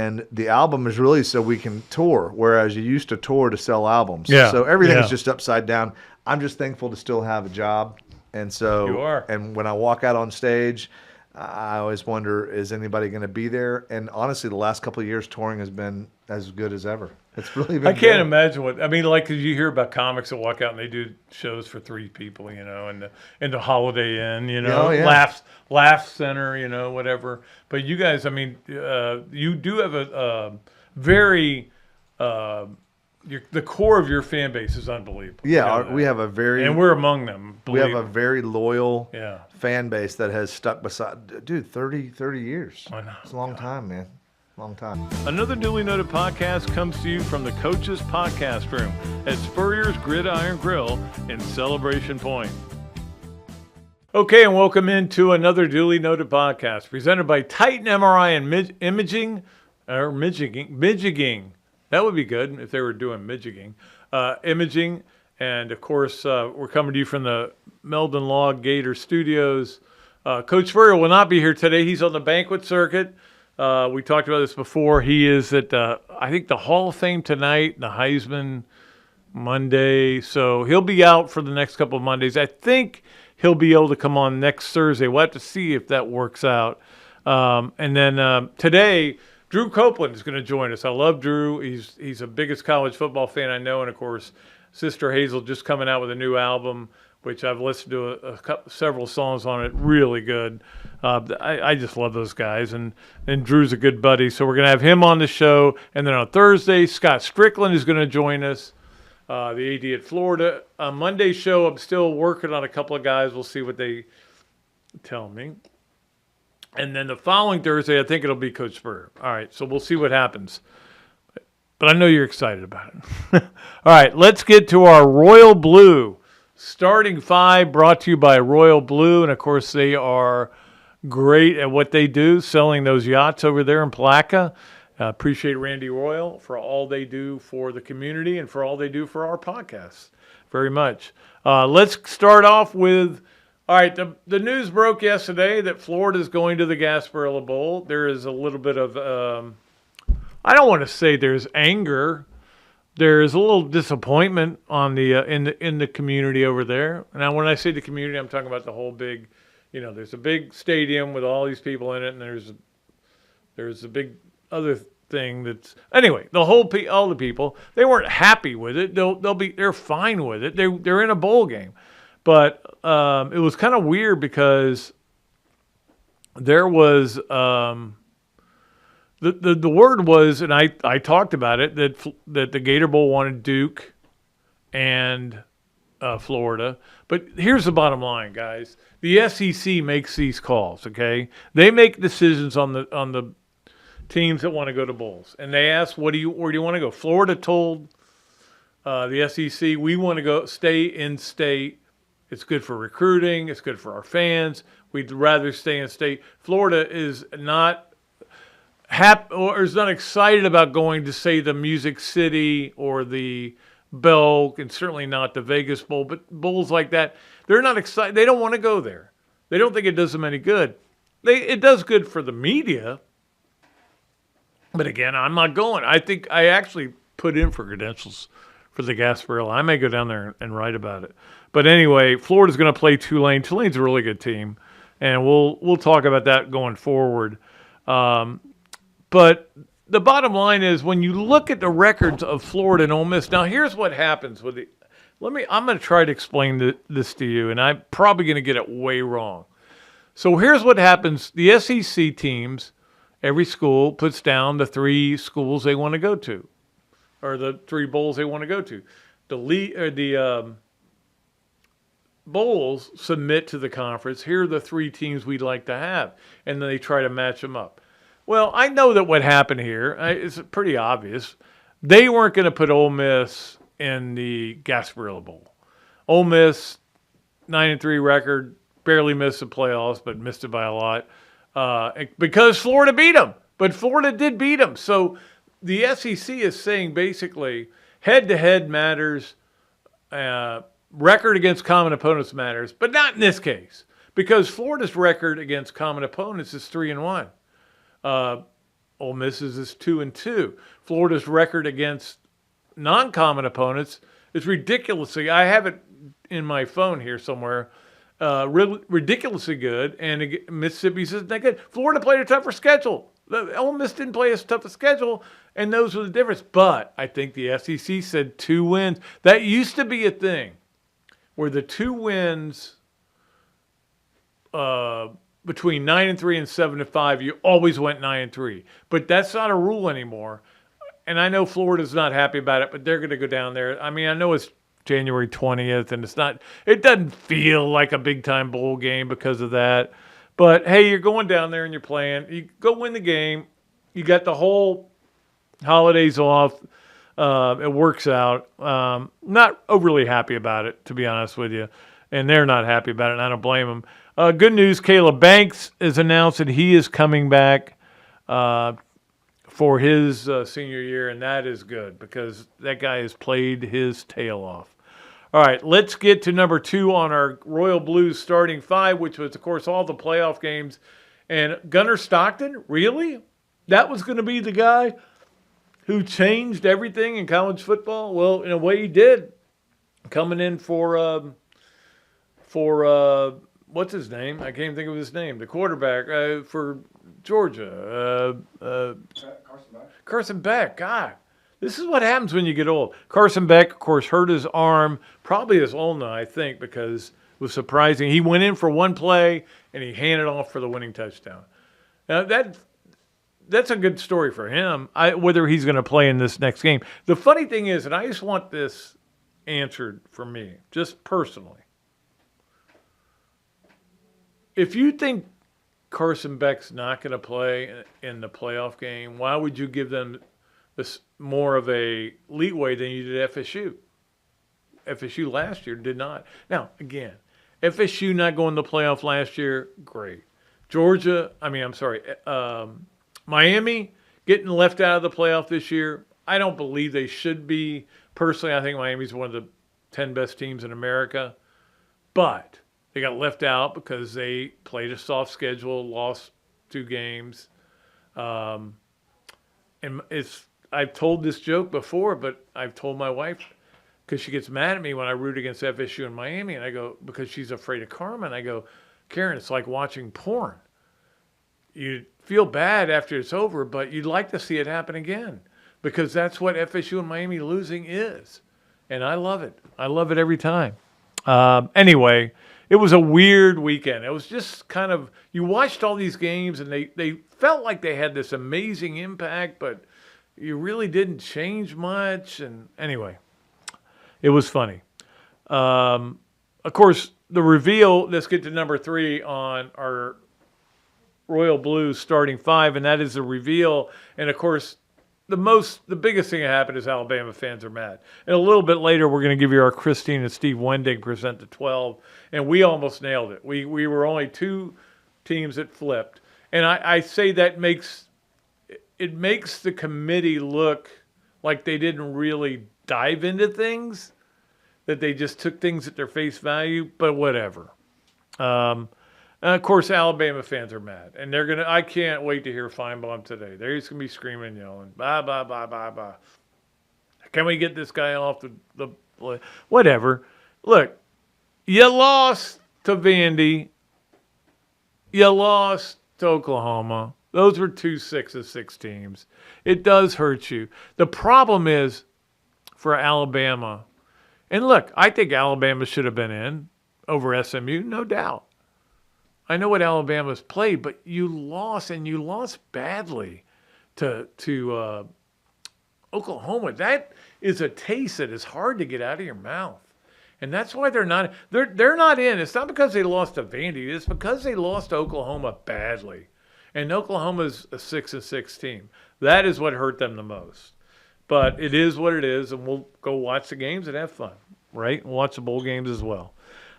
And the album is really so we can tour, whereas you used to tour to sell albums. Yeah. So everything is just upside down. I'm just thankful to still have a job. And so, You are. And when I walk out on stage, I always wonder, is anybody going to be there? And honestly, the last couple of years, touring has been as good as ever. It's really been I can't imagine what, I mean, like, 'cause you hear about comics that walk out and they do shows for 3 people, you know, and the Holiday Inn, you know, Laugh Center, you know, whatever. But you guys, I mean, you do have a very, the core of your fan base is unbelievable. Yeah, we have a very... And we're among them. We have a very loyal Yeah. fan base that has stuck beside... Dude, 30 years. I know. It's a long time, man. Long time. Another Duly Noted podcast comes to you from the Coach's Podcast Room at Spurrier's Gridiron Grill in Celebration Point. Okay, and welcome into another Duly Noted podcast presented by Titan MRI and Imaging. That would be good if they were doing Imaging. And, of course, we're coming to you from the Meldon Law Gator Studios. Coach Spurrier will not be here today. He's on the banquet circuit. We talked about this before. He is at, I think, the Hall of Fame tonight, the Heisman Monday. So he'll be out for the next couple of Mondays. I think he'll be able to come on next Thursday. We'll have to see if that works out. And then today, Drew Copeland is going to join us. I love Drew. He's the biggest college football fan I know. And, of course, Sister Hazel just coming out with a new album, which I've listened to several songs on it. Really good. I just love those guys. And Drew's a good buddy. So we're going to have him on the show. And then on Thursday, Scott Strickland is going to join us, the AD at Florida. Monday's show, I'm still working on a couple of guys. We'll see what they tell me. And then the following Thursday, I think it'll be Coach Spurrier. All right, so we'll see what happens. But I know you're excited about it. All right, let's get to our Royal Blue. Starting 5 brought to you by Royal Blue. And, of course, they are great at what they do, selling those yachts over there in Palaca. Appreciate Randy Royal for all they do for the community and for all they do for our podcast very much. Let's start off with... All right, the news broke yesterday that Florida is going to the Gasparilla Bowl. There is a little bit of, I don't want to say there's anger. There is a little disappointment on the in the community over there. Now, when I say the community, I'm talking about the whole big, you know, there's a big stadium with all these people in it, and there's a big other thing that's anyway. All the people, they weren't happy with it. They're fine with it. They're in a bowl game. But it was kind of weird because there was the word was, and I talked about it, that the Gator Bowl wanted Duke and Florida. But here's the bottom line, guys: the SEC makes these calls. Okay, they make decisions on the teams that want to go to bowls, and they ask, where do you want to go? Florida told the SEC, we want to go stay in state. It's good for recruiting. It's good for our fans. We'd rather stay in state. Florida is not happy or is not excited about going to, say, the Music City or the Belk, and certainly not the Vegas Bowl, but bowls like that. They're not excited. They don't want to go there. They don't think it does them any good. It does good for the media. But again, I'm not going. I think I actually put in for credentials for the Gasparilla. I may go down there and write about it. But anyway, Florida's going to play Tulane. Tulane's a really good team, and we'll talk about that going forward. But the bottom line is, when you look at the records of Florida and Ole Miss, now here's what happens with it. I'm going to try to explain this to you, and I'm probably going to get it way wrong. So here's what happens. The SEC teams, every school puts down the 3 schools they want to go to, or the 3 bowls they want to go to. The bowls submit to the conference, here are the 3 teams we'd like to have, and then they try to match them up. Well, I know that what happened here is pretty obvious. They weren't going to put Ole Miss in the Gasparilla Bowl. Ole Miss, 9-3 record, barely missed the playoffs, but missed it by a lot because Florida beat them. But Florida did beat them. So the SEC is saying basically head-to-head matters, record against common opponents matters, but not in this case, because Florida's record against common opponents is 3-1. Ole Miss's is 2-2. Florida's record against non-common opponents is ridiculously. I have it in my phone here somewhere. Ridiculously good, and Mississippi's isn't that good. Florida played a tougher schedule. Ole Miss didn't play as tough a schedule, and those were the difference. But I think the SEC said 2 wins. That used to be a thing, where the 2 wins between 9-3 and 7-5, you always went 9-3. But that's not a rule anymore. And I know Florida's not happy about it, but they're going to go down there. I mean, I know it's January 20th, and it doesn't feel like a big-time bowl game because of that. But, hey, you're going down there and you're playing. You go win the game. You got the whole holidays off. It works out. Not overly happy about it, to be honest with you. And they're not happy about it, and I don't blame them. Good news, Caleb Banks has announced that he is coming back for his senior year, and that is good because that guy has played his tail off. All right, let's get to number 2 on our Royal Blues starting 5, which was, of course, all the playoff games. And Gunnar Stockton, really? That was going to be the guy who changed everything in college football? Well, in a way, he did. Coming in for what's his name? I can't even think of his name. The quarterback for Georgia. Carson Beck. God, this is what happens when you get old. Carson Beck, of course, hurt his arm. Probably his ulna, I think, because it was surprising. He went in for one play, and he handed off for the winning touchdown. Now, that's a good story for him, whether he's going to play in this next game. The funny thing is, and I just want this answered for me, just personally. If you think Carson Beck's not going to play in the playoff game, why would you give them this more of a leeway than you did FSU? FSU last year did not. Now, again, FSU not going to the playoff last year, great. Miami getting left out of the playoff this year, I don't believe they should be. Personally, I think Miami's one of the 10 best teams in America. But they got left out because they played a soft schedule, lost 2 games. And I've told this joke before, but I've told my wife, because she gets mad at me when I root against FSU and Miami, and I go, because she's afraid of karma, and I go, Karen, it's like watching porn. You feel bad after it's over, but you'd like to see it happen again, because that's what FSU and Miami losing is. And I love it. I love it every time. Anyway, it was a weird weekend. It was just kind of, you watched all these games, and they felt like they had this amazing impact, but you really didn't change much. And anyway, it was funny. Of course, the reveal, let's get to number 3 on our Royal Blues starting 5, and that is the reveal. And of course, the biggest thing that happened is Alabama fans are mad. And a little bit later, we're going to give you our Christine and Steve Wending present the 12, and we almost nailed it. We were only 2 teams that flipped, and I say that makes the committee look like they didn't really dive into things, that they just took things at their face value, but whatever. And of course, Alabama fans are mad, and I can't wait to hear Feinbaum today. They're just going to be screaming and yelling, blah, blah, blah, blah, blah. Can we get this guy off the whatever. Look, you lost to Vandy. You lost to Oklahoma. Those were 2 6-6 teams. It does hurt you. The problem is for Alabama, and look, I think Alabama should have been in over SMU, no doubt. I know what Alabama's played, but you lost, and you lost badly to Oklahoma. That is a taste that is hard to get out of your mouth. And that's why they're not in. It's not because they lost to Vandy. It's because they lost to Oklahoma badly. And Oklahoma's a 6-6 team. That is what hurt them the most. But it is what it is, and we'll go watch the games and have fun, right? We'll watch the bowl games as well.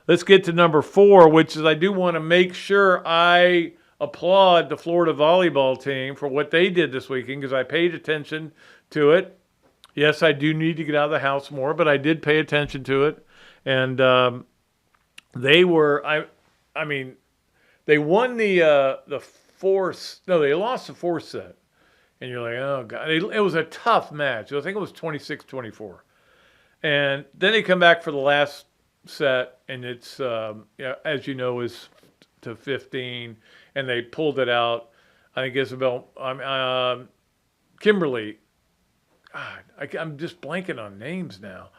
Let's get to number 4, which is I do want to make sure I applaud the Florida volleyball team for what they did this weekend, because I paid attention to it. Yes, I do need to get out of the house more, but I did pay attention to it. And they were, they won they lost the 4th set. and you're like, oh, God. It was a tough match. I think it was 26-24. And then they come back for the last set, and it's, as you know, is to 15, and they pulled it out. I think Isabel, Kimberly, God, I'm just blanking on names now.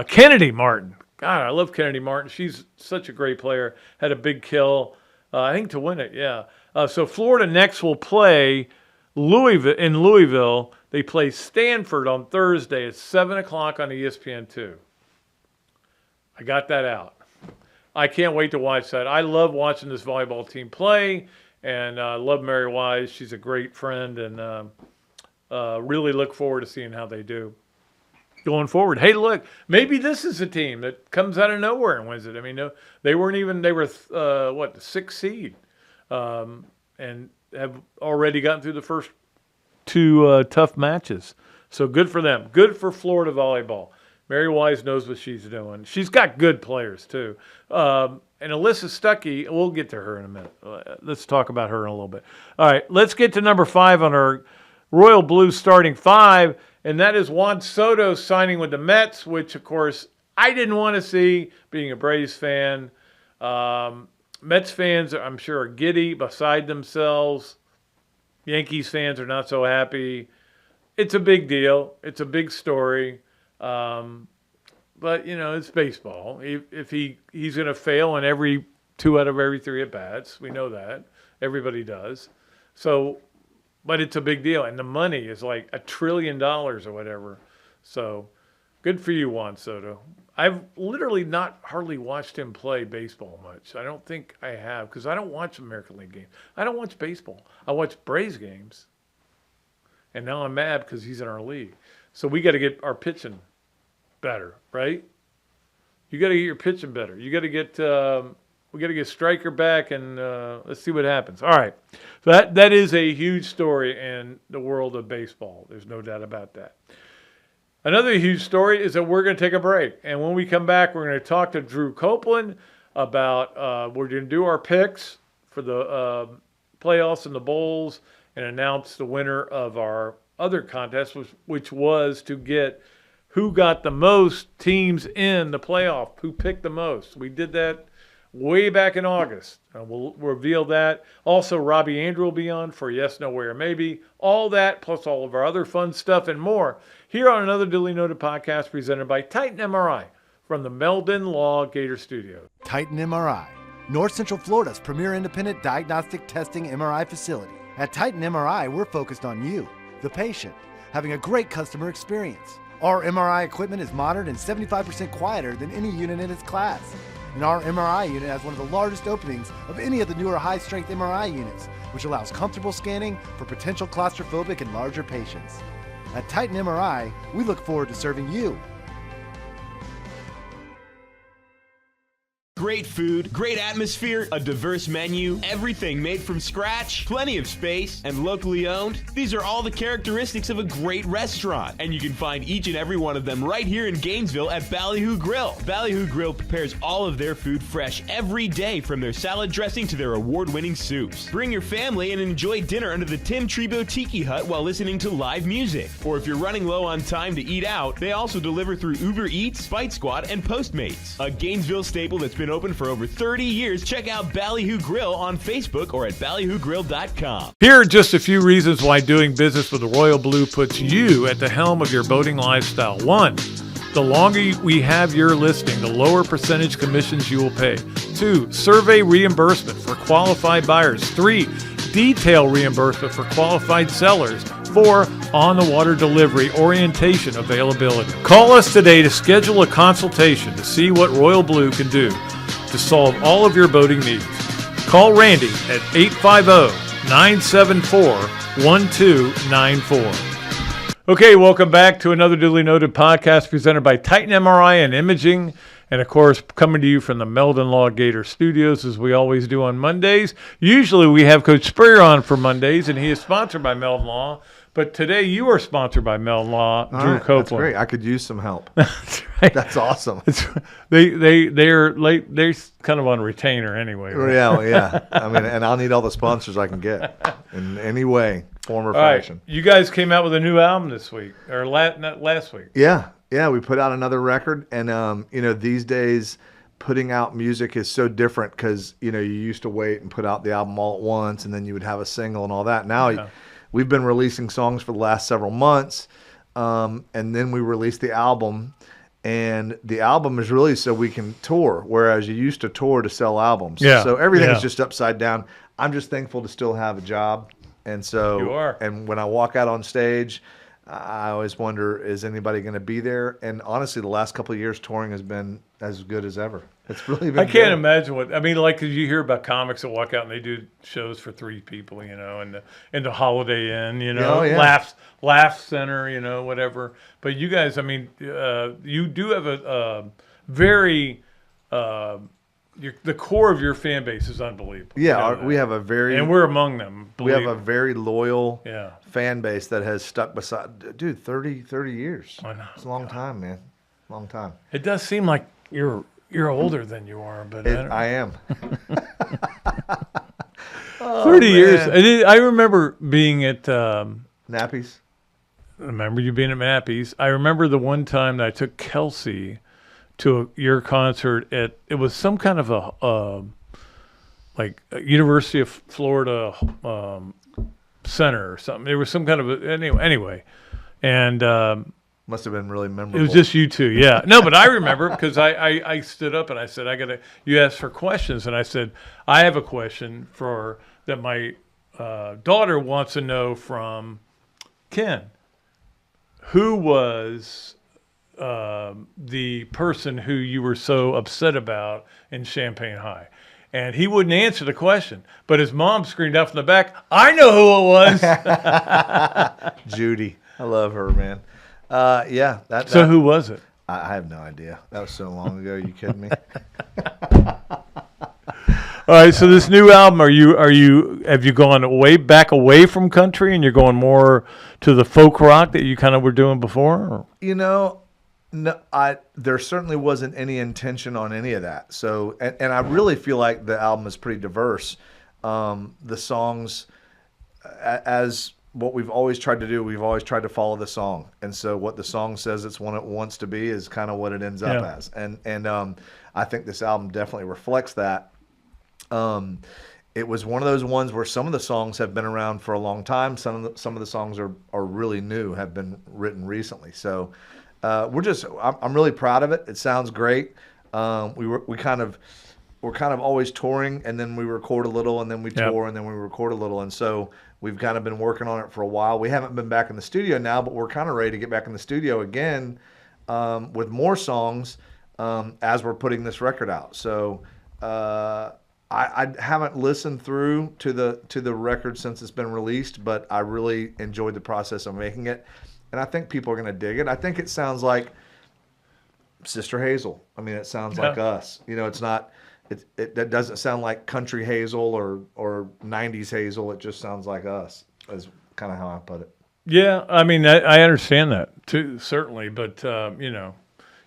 Kennedy Martin. God, I love Kennedy Martin. She's such a great player. Had a big kill, I think, to win it, yeah. So Florida next will play Louisville. They play Stanford on Thursday at 7 o'clock on ESPN2. I got that out. I can't wait to watch that. I love watching this volleyball team play, and I love Mary Wise. She's a great friend, and really look forward to seeing how they do going forward. Hey, look, maybe this is a team that comes out of nowhere and wins it. I mean, no, they were the 6th seed, and have already gotten through the first 2 tough matches. So good for them. Good for Florida volleyball. Mary Wise knows what she's doing. She's got good players, too. And Alyssa Stuckey, we'll get to her in a minute. Let's talk about her in a little bit. All right, let's get to number 5 on our Royal Blue starting 5, and that is Juan Soto signing with the Mets, which, of course, I didn't want to see, being a Braves fan. Mets fans, I'm sure, are giddy, beside themselves. Yankees fans are not so happy. It's a big deal. It's a big story. But, it's baseball. If he's going to fail in 2 out of every 3 at-bats. We know that. Everybody does. So, but it's a big deal. And the money is like $1 trillion or whatever. So, good for you, Juan Soto. I've literally not hardly watched him play baseball much. I don't think I have, because I don't watch American League games. I don't watch baseball. I watch Braves games. And now I'm mad because he's in our league. So we got to get our pitching better, right? You got to get your pitching better. You got to get we got to get Stryker back, and let's see what happens. All right, so that is a huge story in the world of baseball. There's no doubt about that. Another huge story is that we're going to take a break, and when we come back, we're going to talk to Drew Copeland about we're going to do our picks for the playoffs and the bowls, and announce the winner of our other contest, which was to get who got the most teams in the playoff, who picked the most. We did that way back in August. We'll reveal that. Also, Robbie Andrew will be on for Yes, No, Where, Maybe. All that, plus all of our other fun stuff and more, here on another Duly Noted podcast presented by Titan MRI from the Meldon Law Gator Studio. Titan MRI, North Central Florida's premier independent diagnostic testing MRI facility. At Titan MRI, we're focused on you, the patient, having a great customer experience. Our MRI equipment is modern and 75% quieter than any unit in its class. And our MRI unit has one of the largest openings of any of the newer high-strength MRI units, which allows comfortable scanning for potential claustrophobic and larger patients. At Titan MRI, we look forward to serving you. Great food, great atmosphere, a diverse menu, everything made from scratch, plenty of space, and locally owned. These are all the characteristics of a great restaurant, and you can find each and every one of them right here in Gainesville at Ballyhoo Grill. Ballyhoo Grill prepares all of their food fresh every day, from their salad dressing to their award-winning soups. Bring your family and enjoy dinner under the Tim Trebo Tiki Hut while listening to live music. Or if you're running low on time to eat out, they also deliver through Uber Eats, Bite Squad, and Postmates. A Gainesville staple that's been open for over 30 years. Check out Ballyhoo Grill on Facebook or at ballyhoogrill.com. Here are just a few reasons why doing business with the Royal Blue puts you at the helm of your boating lifestyle. 1, the longer we have your listing, the lower percentage commissions you will pay. 2, survey reimbursement for qualified buyers. 3, detail reimbursement for qualified sellers. 4, on-the-water delivery orientation availability. Call us today to schedule a consultation to see what Royal Blue can do to solve all of your boating needs. Call Randy at 850-974-1294. Okay, welcome back to another Duly Noted podcast presented by Titan MRI and Imaging. And, of course, coming to you from the Meldon Law Gator Studios, as we always do on Mondays. Usually we have Coach Spurrier on for Mondays, and he is sponsored by Meldon Law. But today you are sponsored by Meldon Law, All Drew right, Copeland. that's great. I could use some help. That's right. That's awesome. They're late. They're kind of on retainer anyway. Right? Yeah. I mean, and I'll need all the sponsors I can get in any way, form, or All right. fashion. You guys came out with a new album this week, or not last week. Yeah. We put out another record, and these days, putting out music is so different because you used to wait and put out the album all at once, and then you would have a single and all that. Now, we've been releasing songs for the last several months, and then we released the album. And the album is really so we can tour, whereas you used to tour to sell albums. Yeah. So everything is just upside down. I'm just thankful to still have a job. And so, You are. And when I walk out on stage, I always wonder, is anybody going to be there? And honestly, the last couple of years, touring has been as good as ever. It's really been I can't good. imagine like, 'cause you hear about comics that walk out and they do shows for 3 people, and the Holiday Inn, Oh, yeah. Laugh Center, whatever. But you guys, you do have a very, the core of your fan base is unbelievable. Yeah, You know we that. have a very and we're among them. we have a believe me. very loyal Yeah. fan base that has stuck beside. Dude, 30 years. I know. It's a long time, man. Long time. It does seem like you're older than you are, but I don't I am. 30 years. man. I remember being at. Nappies. Remember you being at Mappy's. I remember the one time that I took Kelsey to your concert it was some kind of a University of Florida center or something. There was some kind of anyway. And Must have been really memorable. it was just you two, yeah. No, but I remember because I stood up and I said, you asked for questions. And I said, I have a question that my daughter wants to know from Ken. Who was the person who you were so upset about in Champaign High? And he wouldn't answer the question. But his mom screamed out from the back, I know who it was. Judy. I love her, man. Yeah. So who was it? I have no idea. That was so long ago. You kidding me? All right, so this new album, have you gone back away from country and you're going more to the folk rock that you kind of were doing before? Or? No, there certainly wasn't any intention on any of that. So, and I really feel like the album is pretty diverse. The songs, as what we've always tried to do, we've always tried to follow the song. And so what the song says it's what it wants to be is kind of what it ends up as. And I think this album definitely reflects that. It was one of those ones where some of the songs have been around for a long time. Some of the songs are really new, have been written recently. So I'm really proud of it. It sounds great. We're kind of always touring, and then we record a little, and then we tour, and then we record a little, and so we've kind of been working on it for a while. We haven't been back in the studio now, but we're kind of ready to get back in the studio again with more songs as we're putting this record out. So I haven't listened through to the record since it's been released, but I really enjoyed the process of making it, and I think people are going to dig it. I think it sounds like Sister Hazel. I mean, it sounds like us. It's not. It doesn't sound like country Hazel or 90s Hazel. It just sounds like us. Is kind of how I put it. Yeah, I mean, I understand that too, certainly, but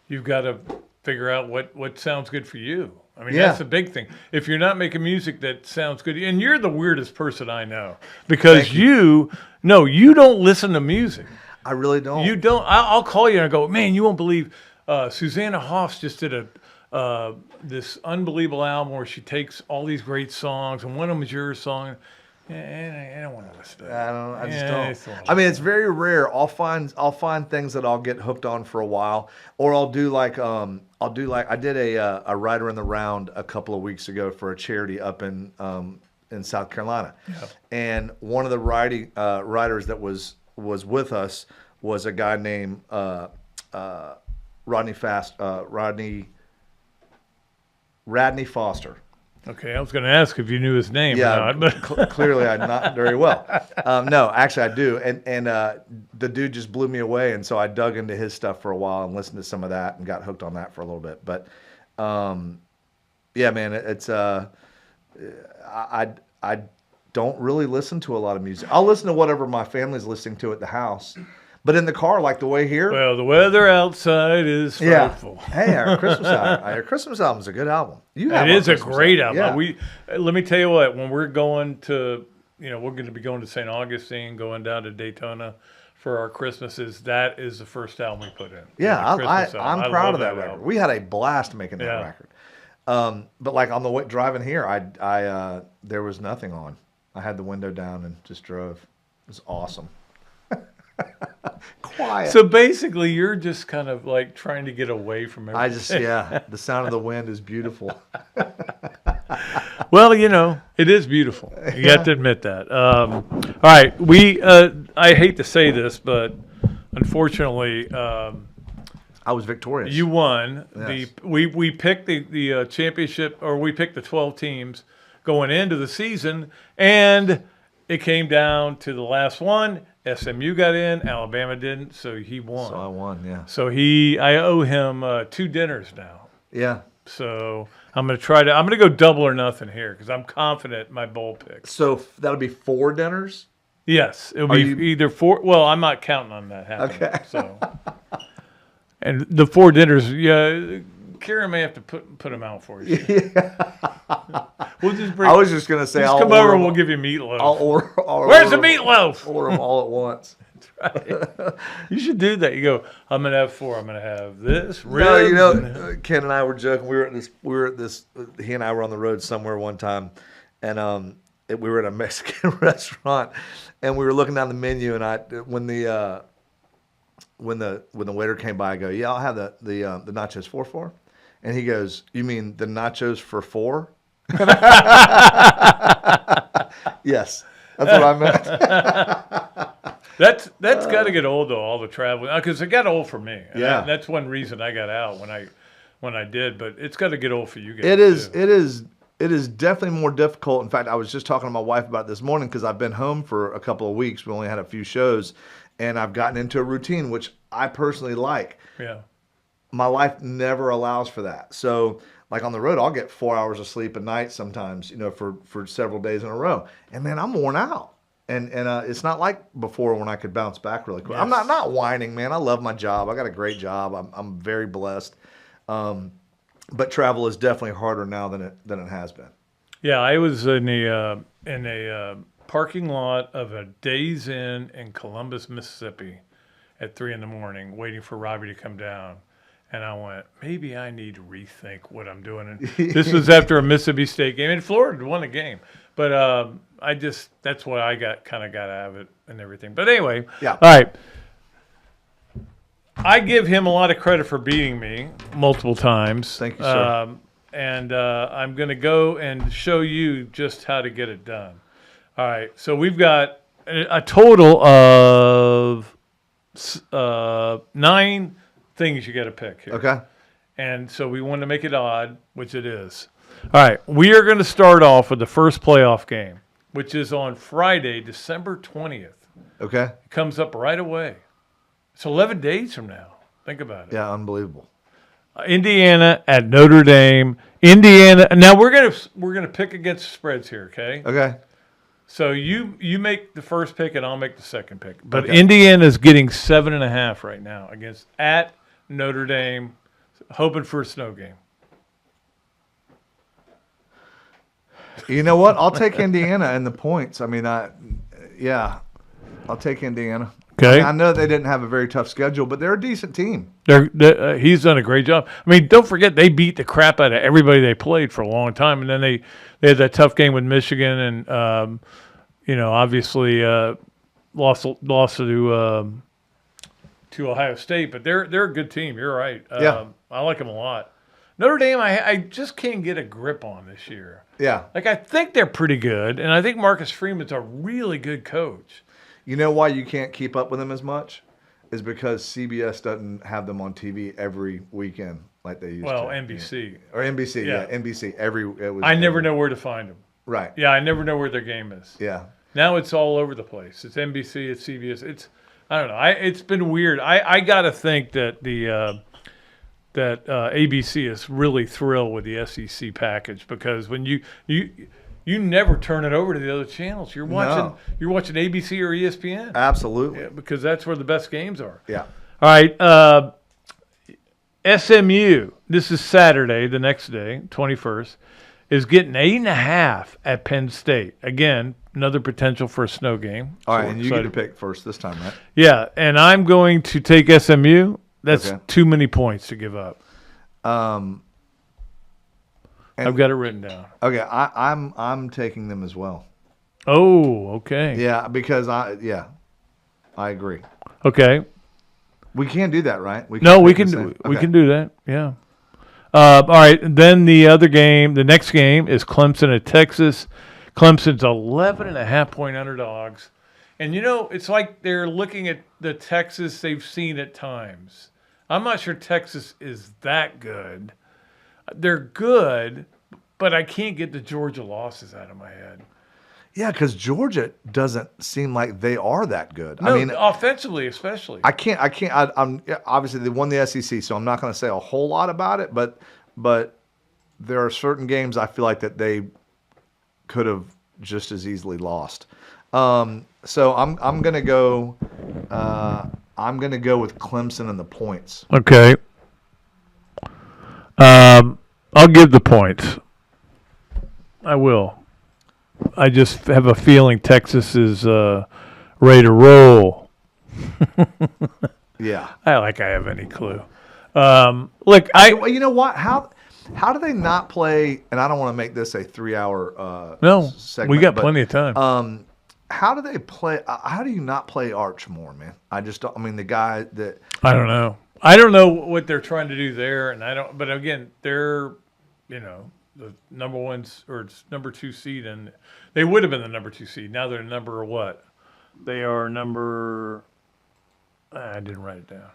you've got to figure out what sounds good for you. I mean, that's the big thing. If you're not making music that sounds good, and you're the weirdest person I know, because you don't listen to music. I really don't. You don't. I'll call you and I go, man, you won't believe Susanna Hoffs just did this unbelievable album where she takes all these great songs, and one of them is your song. I don't want to listen to that. I just don't. I mean, it's very rare. I'll find things that I'll get hooked on for a while, or I'll do like I did a Rider in the Round a couple of weeks ago for a charity up in South Carolina, and one of the writers that was with us was a guy named Rodney Foster. Okay, I was going to ask if you knew his name Yeah, or not, but clearly I'm not very well. No, actually I do, and the dude just blew me away, and so I dug into his stuff for a while and listened to some of that and got hooked on that for a little bit. But yeah, man, it's I don't really listen to a lot of music. I'll listen to whatever my family's listening to at the house. But in the car, like the way here. Well, the weather outside is frightful. Hey, our Christmas album's a good album. It is a great album. Yeah. Let me tell you what, when we're going to, we're going to be going to St. Augustine, going down to Daytona for our Christmases. That is the first album we put in. Yeah, I'm proud of that album. record. We had a blast making that record. But like on the way driving here, I there was nothing on. I had the window down and just drove. It was awesome. Quiet. So basically, you're just kind of like trying to get away from everything. The sound of the wind is beautiful. Well, it is beautiful. You have to admit that. All right, I hate to say this, but unfortunately, I was victorious. You won. Yes. We picked the championship, or we picked the 12 teams going into the season, and it came down to the last one. SMU got in, Alabama didn't, so he won. So I won, yeah. So I owe him 2 dinners now. Yeah. So I'm going to go double or nothing here because I'm confident in my bowl picks. So that'll be 4 dinners? Yes, it'll be either 4. Well, I'm not counting on that happening. Okay. So, and the 4 dinners, Karen may have to put them out for you. Yeah. We'll just I was just gonna say, just I'll come over and we'll give you meatloaf. Where's the meatloaf? Order them all at once. Right. You should do that. You go, I'm gonna have 4. I'm gonna have this. No, Ken and I were joking. We were at this. He and I were on the road somewhere one time, and we were at a Mexican restaurant, and we were looking down the menu, and when the waiter came by, I go, yeah, I'll have the nachos 4, and he goes, you mean the nachos for 4? Yes, that's what I meant. That's got to get old though, all the traveling, because it got old for me. And yeah, that's one reason I got out when I did. But it's got to get old for you guys. It is definitely more difficult. In fact, I was just talking to my wife about it this morning because I've been home for a couple of weeks. We only had a few shows, and I've gotten into a routine which I personally like. Yeah, my life never allows for that. So, like on the road, I'll get 4 hours of sleep a night sometimes, for several days in a row. And man, I'm worn out. And it's not like before when I could bounce back really quick. Yes. I'm not whining, man. I love my job. I got a great job. I'm very blessed. But travel is definitely harder now than it has been. Yeah, I was in a parking lot of a Days Inn in Columbus, Mississippi, at 3 a.m. waiting for Robbie to come down. And I went, maybe I need to rethink what I'm doing. And this was after a Mississippi State game. And Florida won the game. But that's why I got out of it and everything. But anyway, yeah. All right. I give him a lot of credit for beating me multiple times. Thank you, sir. And I'm going to go and show you just how to get it done. All right. So we've got a total of 9 things you got to pick here. Okay. And so we want to make it odd, which it is. All right. We are going to start off with the first playoff game, which is on Friday, December 20th. Okay. It comes up right away. It's 11 days from now. Think about it. Yeah, unbelievable. Indiana at Notre Dame. Indiana. Now we're gonna pick against spreads here. Okay. Okay. So you make the first pick and I'll make the second pick. But okay. Indiana's getting 7.5 right now at Notre Dame, hoping for a snow game. You know what? I'll take Indiana and the points. I mean, I'll take Indiana. Okay. I know they didn't have a very tough schedule, but they're a decent team. He's done a great job. I mean, don't forget they beat the crap out of everybody they played for a long time, and then they had that tough game with Michigan, and obviously lost to Ohio State. But they're a good team. You're right. Yeah. I like them a lot. Notre Dame, I just can't get a grip on this year. Yeah. Like I think they're pretty good, and I think Marcus Freeman's a really good coach. You know why you can't keep up with them as much? Is because CBS doesn't have them on TV every weekend like they used to. Well, NBC. Yeah. Or NBC, yeah. NBC. I never know where to find them. Right. Yeah, I never know where their game is. Yeah. Now it's all over the place. It's NBC, it's CBS. I don't know. It's been weird. I got to think that ABC is really thrilled with the SEC package because when you you never turn it over to the other channels. You're watching ABC or ESPN. Absolutely. Yeah, because that's where the best games are. Yeah. All right. SMU, this is Saturday, the next day, 21st, is getting 8.5 at Penn State. Again, another potential for a snow game. All right, So and we're you get to excited. pick first this time, right? Yeah, and I'm going to take SMU. That's Okay. too many points to give up. And- I've got it written down. Okay, I'm taking them as well. Oh, okay. Yeah, because I agree. Okay. We can't do that, right? We No, we pick can the do same. we Okay. can do that. Yeah. All right. Then the next game is Clemson at Texas. Clemson's 11.5-point underdogs, and it's like they're looking at the Texas they've seen at times. I'm not sure Texas is that good. They're good, but I can't get the Georgia losses out of my head. Yeah, because Georgia doesn't seem like they are that good. No, I mean, offensively especially. I'm obviously they won the SEC, so I'm not going to say a whole lot about it. But there are certain games I feel like that they could have just as easily lost. So I'm going to go. I'm going to go with Clemson and the points. Okay. I'll give the points. I will. I just have a feeling Texas is ready to roll. Yeah. I have any clue. Look, Well, you know what? How do they not play? And I don't want to make this a 3-hour no, segment. we got but, plenty of time. How do they play? How do you not play Arch more, man? I just don't. I mean, the guy that I don't know. I don't know what they're trying to do there, and I don't. But again, they're the number 1 or number 2 seed, and they would have been the number 2 seed. Now they're number what? They are number. I didn't write it down.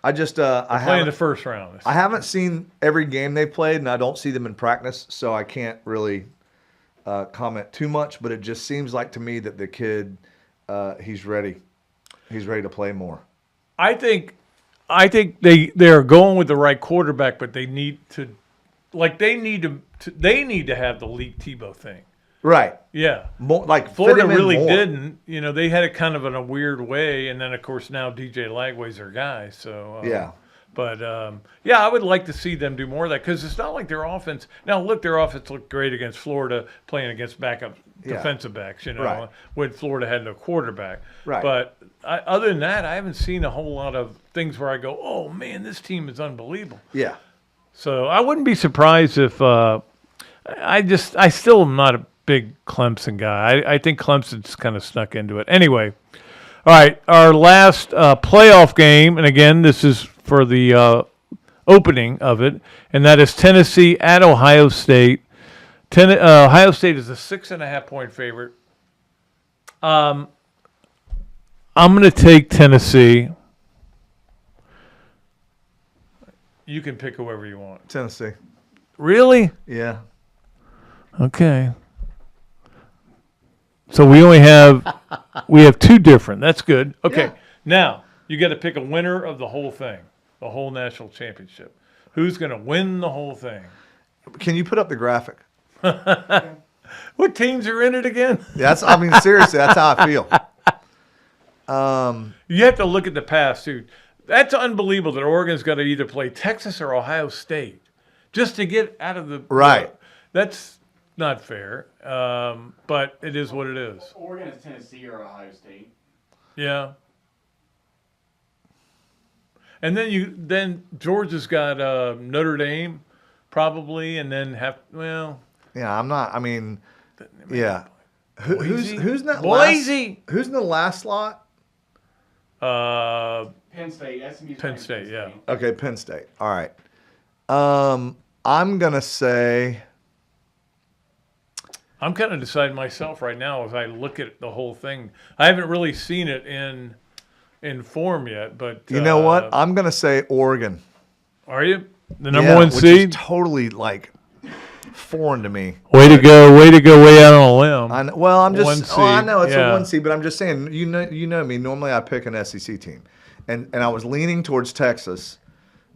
I just I playing the first round. I haven't seen every game they've played, and I don't see them in practice, so I can't really comment too much. But it just seems like to me that the kid, he's ready. He's ready to play more. I think they're going with the right quarterback, but they need to, they need to have the Leak Tebow thing. Right. Yeah. More, like Florida fit him in really more. didn't. They had it kind of in a weird way, and then of course now DJ Lagway's their guy. So Yeah. But I would like to see them do more of that because it's not like their offense. Now look, their offense looked great against Florida, playing against backup defensive backs. Right. When Florida had no quarterback. Right. But other than that, I haven't seen a whole lot of things where I go, oh man, this team is unbelievable. Yeah. So I wouldn't be surprised if I still am not a big Clemson guy. I think Clemson's kind of snuck into it. Anyway, all right, our last playoff game, and again, this is for the opening of it, and that is Tennessee at Ohio State. Ohio State is a 6.5-point favorite. I'm going to take Tennessee. You can pick whoever you want. Tennessee. Really? Yeah. Okay. So we have 2 different. That's good. Okay. Yeah. Now you got to pick a winner of the whole thing, the whole national championship. Who's going to win the whole thing? Can you put up the graphic? What teams are in it again? Seriously, that's how I feel. You have to look at the past, dude. That's unbelievable that Oregon's got to either play Texas or Ohio State just to get out of the Right. That's not fair, but it is what it is. Oregon is Tennessee or Ohio State. Yeah. And then Georgia's got Notre Dame probably, and then Yeah, I'm not. I mean, yeah. Who's in that Boise. last? Who's in the last slot? Penn State. SMU's Penn playing State, yeah. Okay, Penn State. All right. I'm gonna say. I'm kind of deciding myself right now as I look at the whole thing. I haven't really seen it in form yet, but You know what? I'm gonna say Oregon. Are you the number 1 which seed? is totally foreign to me. Way to go! Way out on a limb. I know, well, I'm just. One I seed, know it's yeah. a 1 seed, but I'm just saying. You know me. Normally, I pick an SEC team, and I was leaning towards Texas,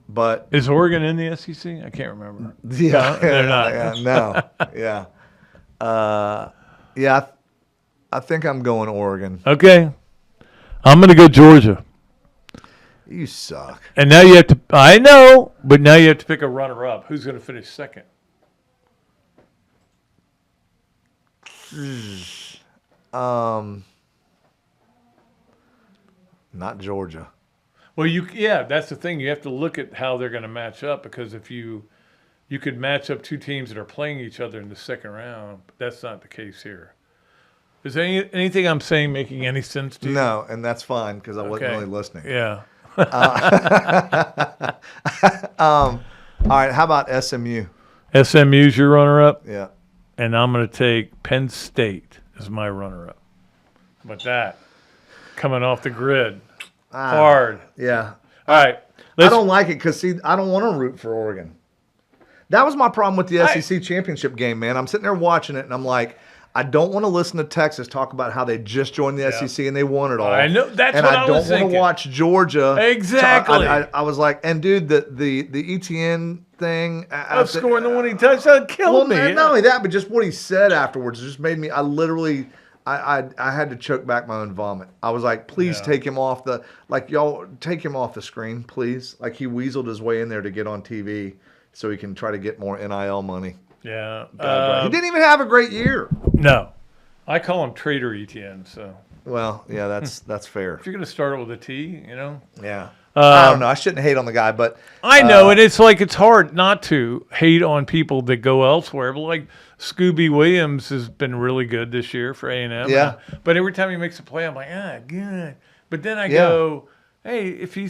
but Is Oregon in the SEC? I can't remember. yeah, they're not. Yeah, no, yeah. Yeah, I think I'm going Oregon. Okay. I'm going to go Georgia. You suck. And now you have to – I know, but now you have to pick a runner-up. Who's going to finish second? Not Georgia. Well, that's the thing. You have to look at how they're going to match up, because if you could match up two teams that are playing each other in the second round, but that's not the case here. Is anything I'm saying making any sense to you? No, and that's fine because I wasn't Okay. really listening. Yeah. All right, how about SMU? SMU's your runner-up, Yeah. and I'm going to take Penn State as my runner-up. But that, coming off the grid, hard. Yeah. All right. I don't like it because, see, I don't want to root for Oregon. That was my problem with the SEC championship game, man. I'm sitting there watching it, and I'm like, I don't want to listen to Texas talk about how they just joined the SEC and they won it all. I know. That's and what I I don't was want thinking. to watch Georgia. Exactly. I was like, and dude, the ETN thing. Of scoring the winning touchdown killed me. Not only that, but just what he said afterwards just made me. I had to choke back my own vomit. I was like, please take him off the take him off the screen, please. Like he weaseled his way in there to get on TV so he can try to get more NIL money. Yeah. He didn't even have a great year. No. I call him Trader ETN, so. Well, yeah, that's fair. If you're going to start it with a T, you know. Yeah. I don't know. I shouldn't hate on the guy, but I know, and it's like it's hard not to hate on people that go elsewhere. But like Scooby Williams has been really good this year for A&M. Yeah. But every time he makes a play, I'm like, good. But then I go, hey, if he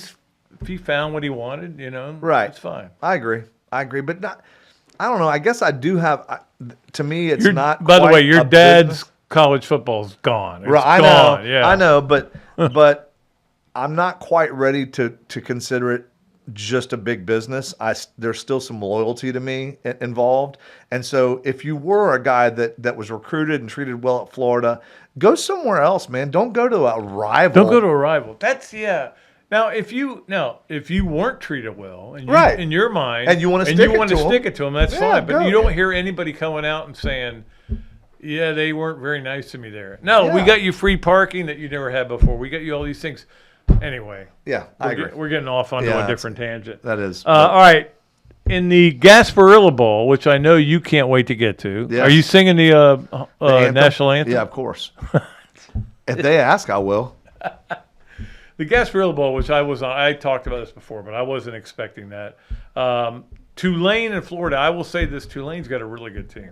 found what he wanted, you know, right, it's fine. I agree, but not. I don't know. I guess I do have. To me, it's not. By the way, your dad's business. College football's gone. It's Right, I gone. know. Yeah. I know, but I'm not quite ready to consider it just a big business. There's still some loyalty to me involved, and so if you were a guy that was recruited and treated well at Florida, go somewhere else, man. Don't go to a rival. Don't go to a rival. That's Now, if you weren't treated well, and Right. in your mind, And you wanna stick it to 'em. that's Yeah, fine. But go. you don't hear anybody coming out and saying, "Yeah, they weren't very nice to me there." No, we Yeah. got you free parking that you never had before. We got you all these things. Anyway, Yeah, I agree. we're getting off onto Yeah, a different tangent. That is. All right. In the Gasparilla Bowl, which I know you can't wait to get to, Yes. are you singing the anthem? national anthem? Yeah, of course. If they ask, I will. The Gasparilla Bowl, which I talked about this before, but I wasn't expecting that. Tulane in Florida, I will say this, Tulane's got a really good team.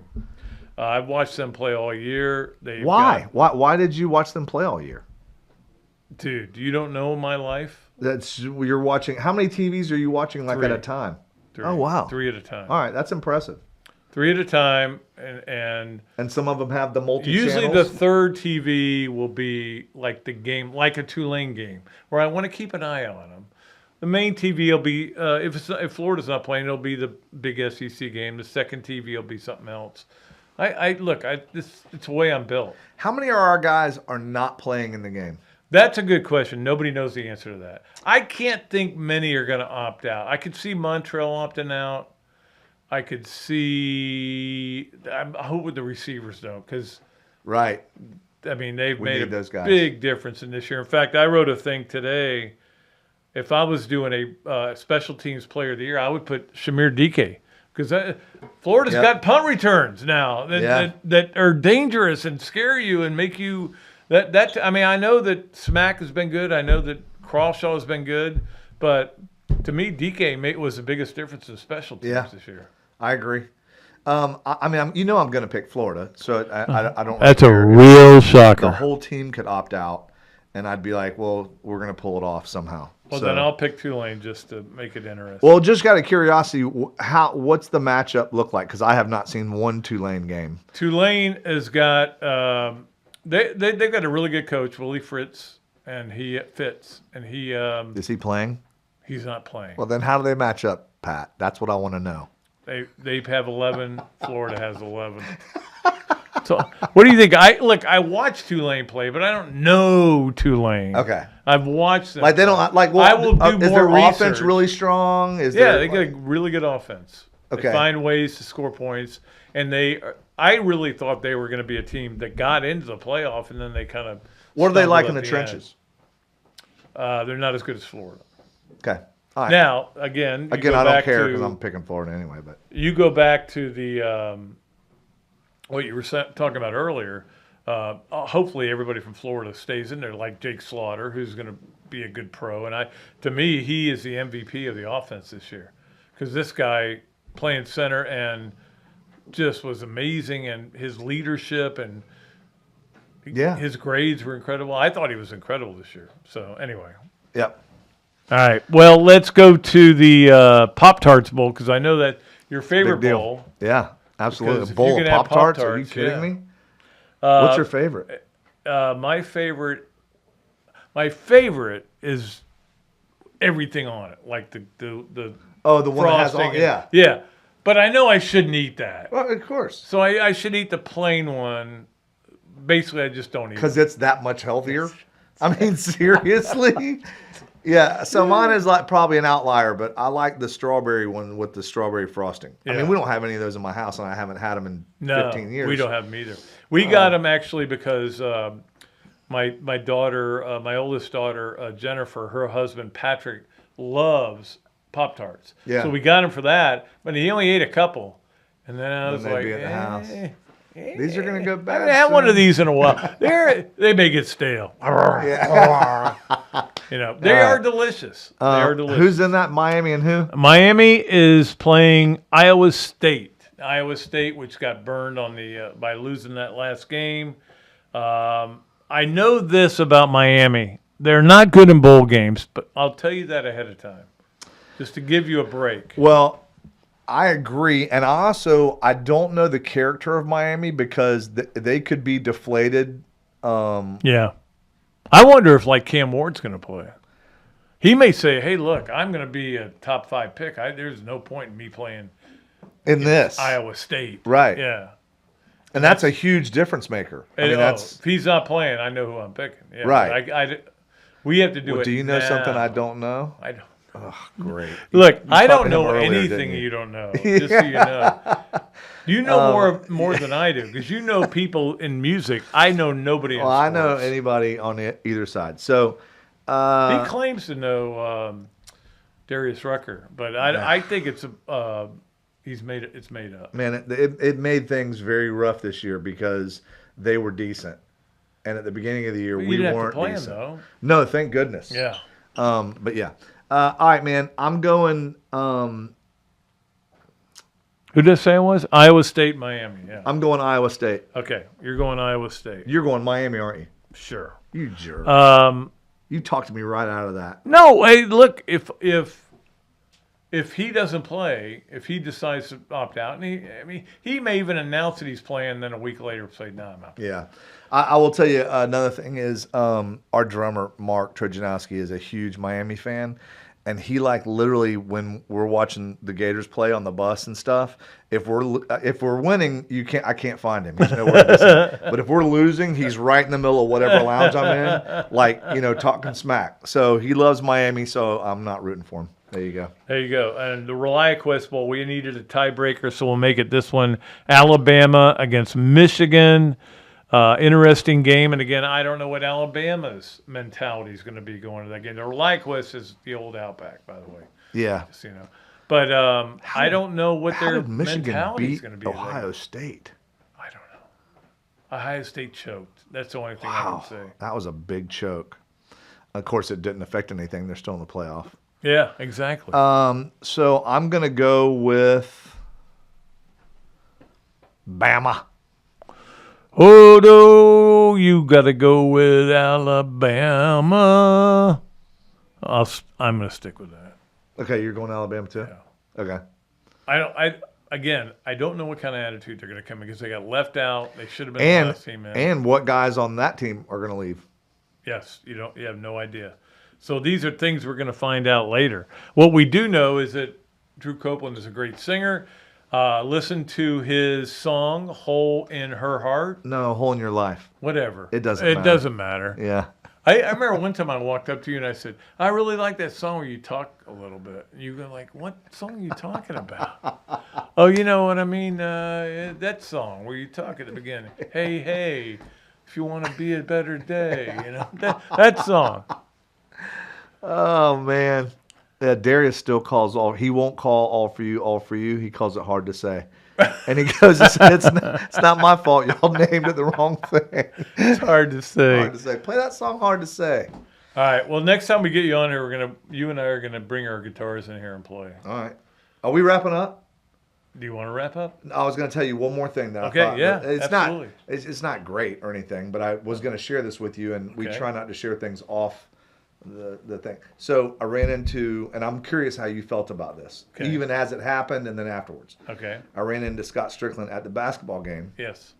I've watched them play all year. Why did you watch them play all year? Dude, you don't know my life? You're watching. How many TVs are you watching at a time? Three. Oh, wow. 3 at a time. All right, that's impressive. 3 at a time, and some of them have the multi. usually the third TV will be like the game, like a Tulane game, where I want to keep an eye on them. The main TV will be if Florida's not playing, it'll be the big SEC game. The second TV will be something else. It's the way I'm built. How many of our guys are not playing in the game? That's a good question. Nobody knows the answer to that. I can't think many are going to opt out. I could see Montreal opting out. I could see. I hope the receivers don't, because right. I mean they've made those guys. big difference in this year. In fact, I wrote a thing today. If I was doing a special teams player of the year, I would put Shamir Dike, because Florida's got punt returns now that are dangerous and scare you and make you. I mean, I know that Smack has been good. I know that Crawshaw has been good, but to me, DK was the biggest difference in special teams this year. I agree. I'm going to pick Florida, so I don't. That's really a care. real shocker. The whole team could opt out, and I'd be like, well, we're going to pull it off somehow. Well, then I'll pick Tulane just to make it interesting. Well, just out of curiosity, what's the matchup look like? Because I have not seen one Tulane game. Tulane has got they've got a really good coach, Willie Fritz, and he fits, and he is he playing? He's not playing. Well, then how do they match up, Pat? That's what I want to know. They have 11. Florida has 11. So, what do you think? I watch Tulane play, but I don't know Tulane. Okay, I've watched them. Like they don't like. Well, I will do is more their research. offense really strong? They got a really good offense. Okay. They find ways to score points, and they I really thought they were going to be a team that got into the playoff, and then they kind of. What are they like in stumbled the at trenches? They're not as good as Florida. Okay. All right. Now, again, I don't care because I'm picking Florida anyway. But you go back to the what you were talking about earlier. Hopefully, everybody from Florida stays in there, like Jake Slaughter, who's going to be a good pro. And to me, he is the MVP of the offense this year because this guy playing center and just was amazing, and his leadership and his grades were incredible. I thought he was incredible this year. So anyway. Yep. All right. Well, let's go to the Pop-Tarts Bowl because I know that your favorite Big deal. bowl. Yeah, absolutely. Because A if bowl you of can have Pop-Tarts? Are you Pop-Tarts, kidding yeah. me? What's your favorite? My favorite is everything on it, like the The one that has frosting. all, yeah. Yeah. But I know I shouldn't eat that. Well, of course. So I should eat the plain one. Basically, I just don't eat it. Because it's that much healthier? I mean, seriously? Yeah, so mine is like probably an outlier, but I like the strawberry one with the strawberry frosting. I Yeah. mean, we don't have any of those in my house, and I haven't had them in 15 years. We don't have them either. We got them actually because my daughter, my oldest daughter, Jennifer, her husband, Patrick, loves Pop-Tarts. Yeah. So we got him for that, but he only ate a couple. And then I was they'd like, be at the house. These are going to go I bad. haven't had one of soon. these in a while. They may get stale. They are delicious. They are delicious. Who's in that? Miami and who? Miami is playing Iowa State. Iowa State, which got burned on the by losing that last game. I know this about Miami. They're not good in bowl games, but I'll tell you that ahead of time, just to give you a break. Well, I agree, and I don't know the character of Miami because they could be deflated. Yeah. I wonder if, like, Cam Ward's going to play. He may say, hey, look, I'm going to be a top 5 pick. There's no point in me playing In this. Iowa State. Right. Yeah. And that's a huge difference maker. I mean, if he's not playing, I know who I'm picking. Yeah, Right. We have to do Well, it do you know now. something I don't know? I don't. Oh, great. Look, I talked don't to know him earlier, anything didn't you? you don't know. Just so you know. You know more than I do because you know people in music. I know nobody in Well, I know sports. anybody on either side. So, He claims to know Darius Rucker, but I think it's made up. man, it made things very rough this year because they were decent. And at the beginning of the year, You we didn't weren't have to play decent. him, though. No, thank goodness. Yeah. But yeah. All right, man. I'm going. Who did I say it was? Iowa State, Miami. Yeah. I'm going Iowa State. Okay, you're going Iowa State. You're going Miami, aren't you? Sure. You jerk. You talked me right out of that. No, hey, look, if he doesn't play, if he decides to opt out, and he may even announce that he's playing, then a week later say, "No, I'm out." Yeah. I will tell you another thing is our drummer, Mark Trojanowski, is a huge Miami fan. And he literally when we're watching the Gators play on the bus and stuff, if we're winning, I can't find him. He's nowhere to be seen. But if we're losing, he's right in the middle of whatever lounge I'm in, talking smack. So he loves Miami, so I'm not rooting for him. There you go. There you go. And the ReliaQuest Bowl, we needed a tiebreaker, so we'll make it this one: Alabama against Michigan. Interesting game, and again, I don't know what Alabama's mentality is going to be going to that game. The ReliaQuest is the old Outback, by the way. Yeah. Just, but I don't know what How their did Michigan mentality is beat going to be. Ohio State? I don't know. Ohio State choked. That's the only thing I Wow, can say. that was a big choke. Of course, it didn't affect anything. They're still in the playoff. Yeah, exactly. So I'm going to go with Bama. Oh, no, you got to go with Alabama. I'm going to stick with that. Okay, you're going Alabama too? Yeah. Okay. I don't know what kind of attitude they're going to come in because they got left out. They should have been the last team in. And what guys on that team are going to leave? Yes, you have no idea. So these are things we're going to find out later. What we do know is that Drew Copeland is a great singer. Listen to his song "Hole in Her Heart." No, Hole in Your Life. Whatever. It doesn't It matter. doesn't matter. Yeah. I remember one time I walked up to you and I said, I really like that song where you talk a little bit. And you go like, what song are you talking about? Oh, you know what I mean? That song where you talk at the beginning. Hey, hey, if you want to be a better day, you know, that song. Oh man, yeah. Darius still calls all. He won't call all for you, all for you. He calls it hard to say, and he goes, "It's not my fault. Y'all named it the wrong thing." It's hard to say. Hard to say. Play that song. Hard to say. All right. Well, next time we get you on here, you and I are gonna bring our guitars in here and play. All right. Are we wrapping up? Do you want to wrap up? I was going to tell you one more thing. That Okay, I thought, yeah, it's absolutely. It's not great or anything, but I was going to share this with you, and we Okay. try not to share things off the thing. So I ran into, and I'm curious how you felt about this, Okay. even as it happened and then afterwards. Okay. I ran into Scott Strickland at the basketball game, Yes.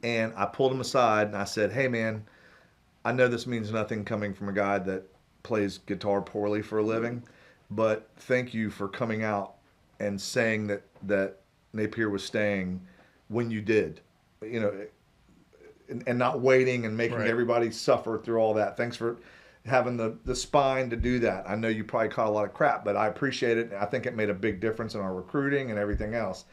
and I pulled him aside and I said, "Hey, man, I know this means nothing coming from a guy that plays guitar poorly for a living, but thank you for coming out and saying that Napier was staying when you did, you know, and not waiting and making Right. everybody suffer through all that. Thanks for having the spine to do that. I know you probably caught a lot of crap, but I appreciate it. I think it made a big difference in our recruiting and everything else."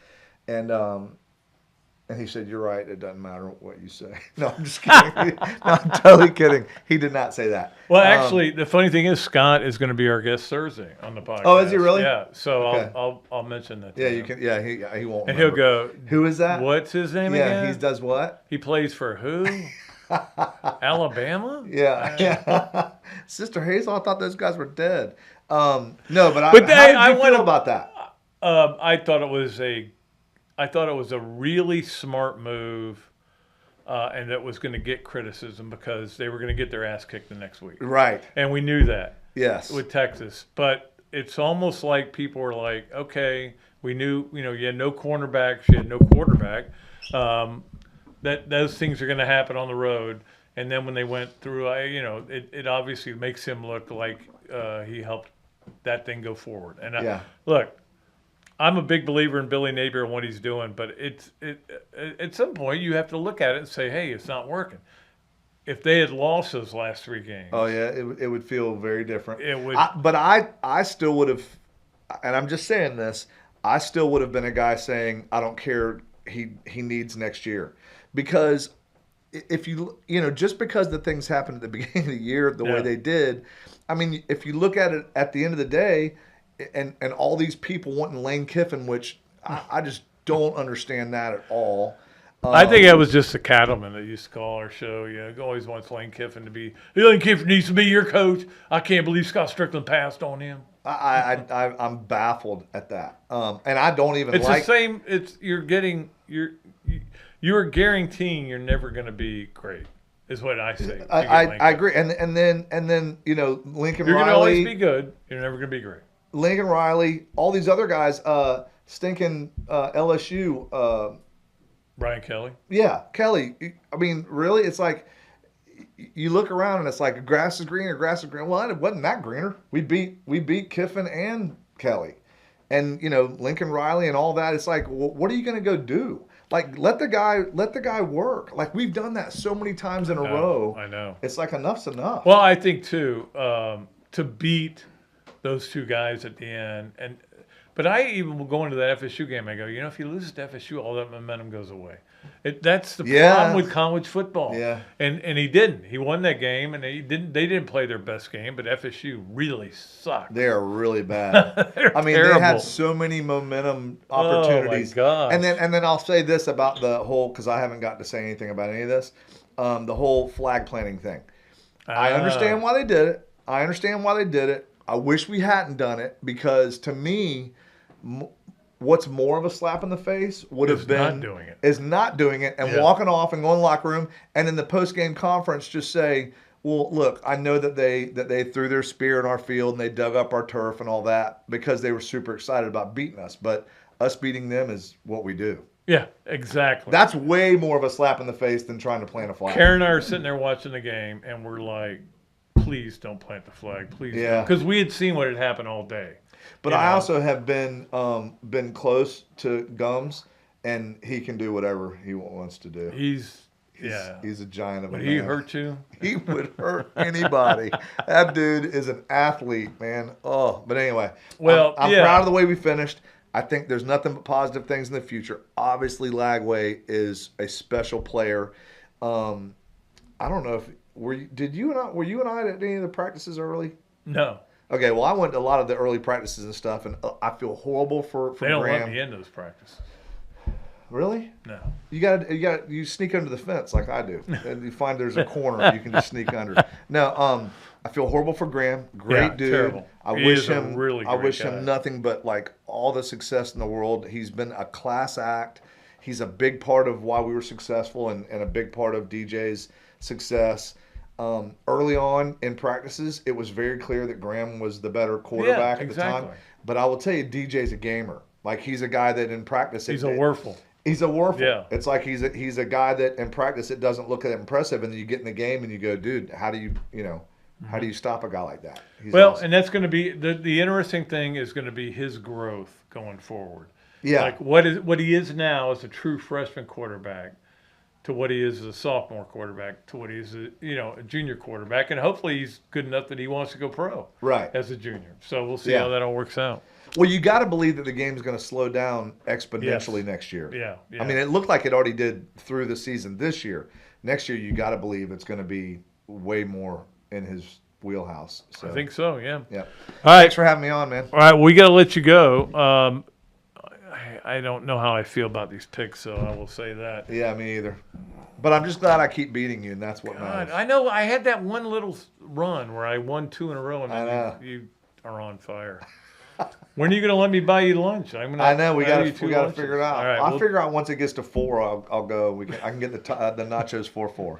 And he said, "You're right. It doesn't matter what you say." No, I'm just kidding. No, I'm totally kidding. He did not say that. Well, actually, the funny thing is, Scott is going to be our guest Thursday on the podcast. Oh, is he really? Yeah. So Okay. I'll mention that. To Yeah, him. you can. Yeah, he won't. And he'll remember. go, "Who is that?" what's his name Yeah, again? he does what? He plays for who? Alabama? Yeah. Sister Hazel, I thought those guys were dead. No, but how did you feel about that? I thought it was a really smart move, and that was going to get criticism because they were going to get their ass kicked the next week. Right. And we knew that Yes. with Texas. But it's almost like people were like, okay, we knew, you had no cornerbacks, you had no quarterback. That those things are going to happen on the road. And then when they went through, it obviously makes him look like he helped that thing go forward. And Yeah. Look, I'm a big believer in Billy Napier and what he's doing, but at some point you have to look at it and say, hey, it's not working. If they had lost those last 3 games, Oh yeah, it would feel very different. It would- But I still would have, and I'm just saying this. I still would have been a guy saying, I don't care. He needs next year, because if just because the things happened at the beginning of the year the way they did, I mean, if you look at it at the end of the day, and all these people wanting Lane Kiffin, which I just don't understand that at all. I think that was just the cattleman that used to call our show. Always wants Lane Kiffin to be. Lane Kiffin needs to be your coach. I can't believe Scott Strickland passed on him. I'm baffled at that, and I don't even It's like. the same. You're guaranteeing you're never going to be great. Is what I say. I agree, and then Lincoln You're going to always be Riley, good. You're never going to be great. Lincoln Riley, all these other guys, stinking LSU. Brian Kelly. Yeah, Kelly. I mean, really, it's like you look around and it's like grass is greener, grass is green. Well, it wasn't that greener. We beat Kiffin and Kelly, and Lincoln Riley and all that. It's like, well, what are you going to go do? Like, let the guy work. Like, we've done that so many times in a row. I know. It's like enough's enough. Well, I think too, to beat those 2 guys at the end, but I even will go into that FSU game. I go, if you lose to FSU, all that momentum goes away. That's the problem with college football. Yeah. And he didn't. He won that game, and they didn't play their best game. But FSU really sucked. They are really bad. I mean, terrible. they had so many momentum opportunities. Oh my gosh. And then I'll say this about the whole, because I haven't gotten to say anything about any of this, the whole flag planting thing. I understand why they did it. I wish we hadn't done it, because to me, what's more of a slap in the face would have been not doing it and walking off and going to the locker room, and in the post-game conference just say, well, look, I know that they threw their spear in our field and they dug up our turf and all that because they were super excited about beating us, but us beating them is what we do. Yeah, exactly. That's way more of a slap in the face than trying to plant a flag. Karen and I are sitting there watching the game, and we're like, please don't plant the flag, please. Yeah. Because we had seen what had happened all day. But I also have been close to Gums, and he can do whatever he wants to do. He's a giant of a Would man. he hurt you? He would hurt anybody. That dude is an athlete, man. Oh, but anyway. Well, I'm proud of the way we finished. I think there's nothing but positive things in the future. Obviously, Lagway is a special player. I don't know if were you and I at any of the practices early? No. Okay, well, I went to a lot of the early practices and stuff, and I feel horrible for They don't Graham. let me in those practices. Really? No. You sneak under the fence like I do, and you find there's a corner you can just sneak under. No, I feel horrible for Graham. Great dude. Terrible. I He wish is a him. really I great wish guy. him nothing but like all the success in the world. He's been a class act. He's a big part of why we were successful, and a big part of DJ's success. Early on in practices, it was very clear that Graham was the better quarterback at the time. But I will tell you, DJ's a gamer. Like, he's a guy that in practice He's a Werfel. He's a Werfel. Yeah. It's like he's a guy that in practice it doesn't look that impressive, and then you get in the game and you go, dude, how do you stop a guy like that? He's awesome. And that's going to be the interesting thing is going to be his growth going forward. Yeah. Like what he is now as a true freshman quarterback to what he is as a sophomore quarterback to what he is a junior quarterback, and hopefully he's good enough that he wants to go pro Right. as a junior. So we'll see how that all works out. Well, you got to believe that the game's going to slow down exponentially next year. Yeah. I mean, it looked like it already did through the season this year. Next year, you got to believe it's going to be way more in his wheelhouse. So. I think so, yeah. Yeah. All right. Thanks for having me on, man. All right, we got to let you go. I don't know how I feel about these picks, so I will say that. Yeah, me either. But I'm just glad I keep beating you, and that's what matters. I know I had that one little run where I won 2 in a row, and I know. you are on fire. When are you going to let me buy you lunch? I know we got to figure it out. All right, I'll figure out once it gets to 4. I'll go. I can get the nachos for 4.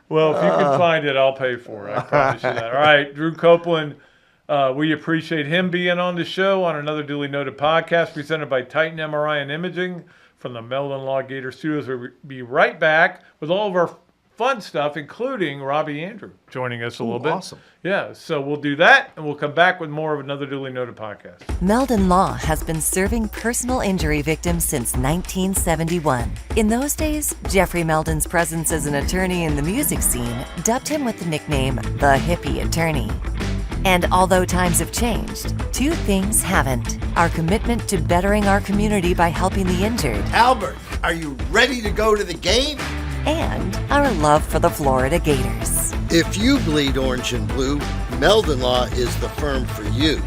Well, if you can find it, I'll pay for it. I promise you that. All right, Drew Copeland. We appreciate him being on the show on another duly noted podcast presented by Titan MRI and Imaging from the Meldon Law Gator Studios. We'll be right back with all of our fun stuff, including Robbie Andrew joining us a little bit. Awesome. Yeah, so we'll do that, and we'll come back with more of another duly noted podcast. Meldon Law has been serving personal injury victims since 1971. In those days, Jeffrey Meldon's presence as an attorney in the music scene dubbed him with the nickname the Hippie Attorney. And although times have changed, 2 things haven't. Our commitment to bettering our community by helping the injured, Albert, are you ready to go to the game? and our love for the Florida Gators. If you bleed orange and blue, Meldon Law is the firm for you.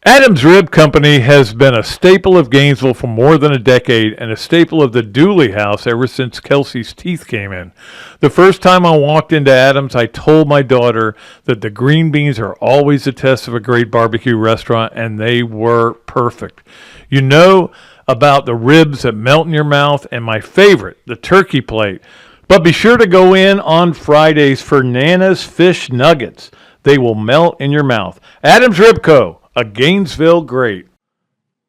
Adams Rib Company has been a staple of Gainesville for more than a decade and a staple of the Dooley house ever since Kelsey's teeth came in. The first time I walked into Adams, I told my daughter that the green beans are always a test of a great barbecue restaurant, and they were perfect. You know about the ribs that melt in your mouth, and my favorite, the turkey plate. But be sure to go in on Fridays for Nana's Fish Nuggets. They will melt in your mouth. Adams Rib Co., a Gainesville great.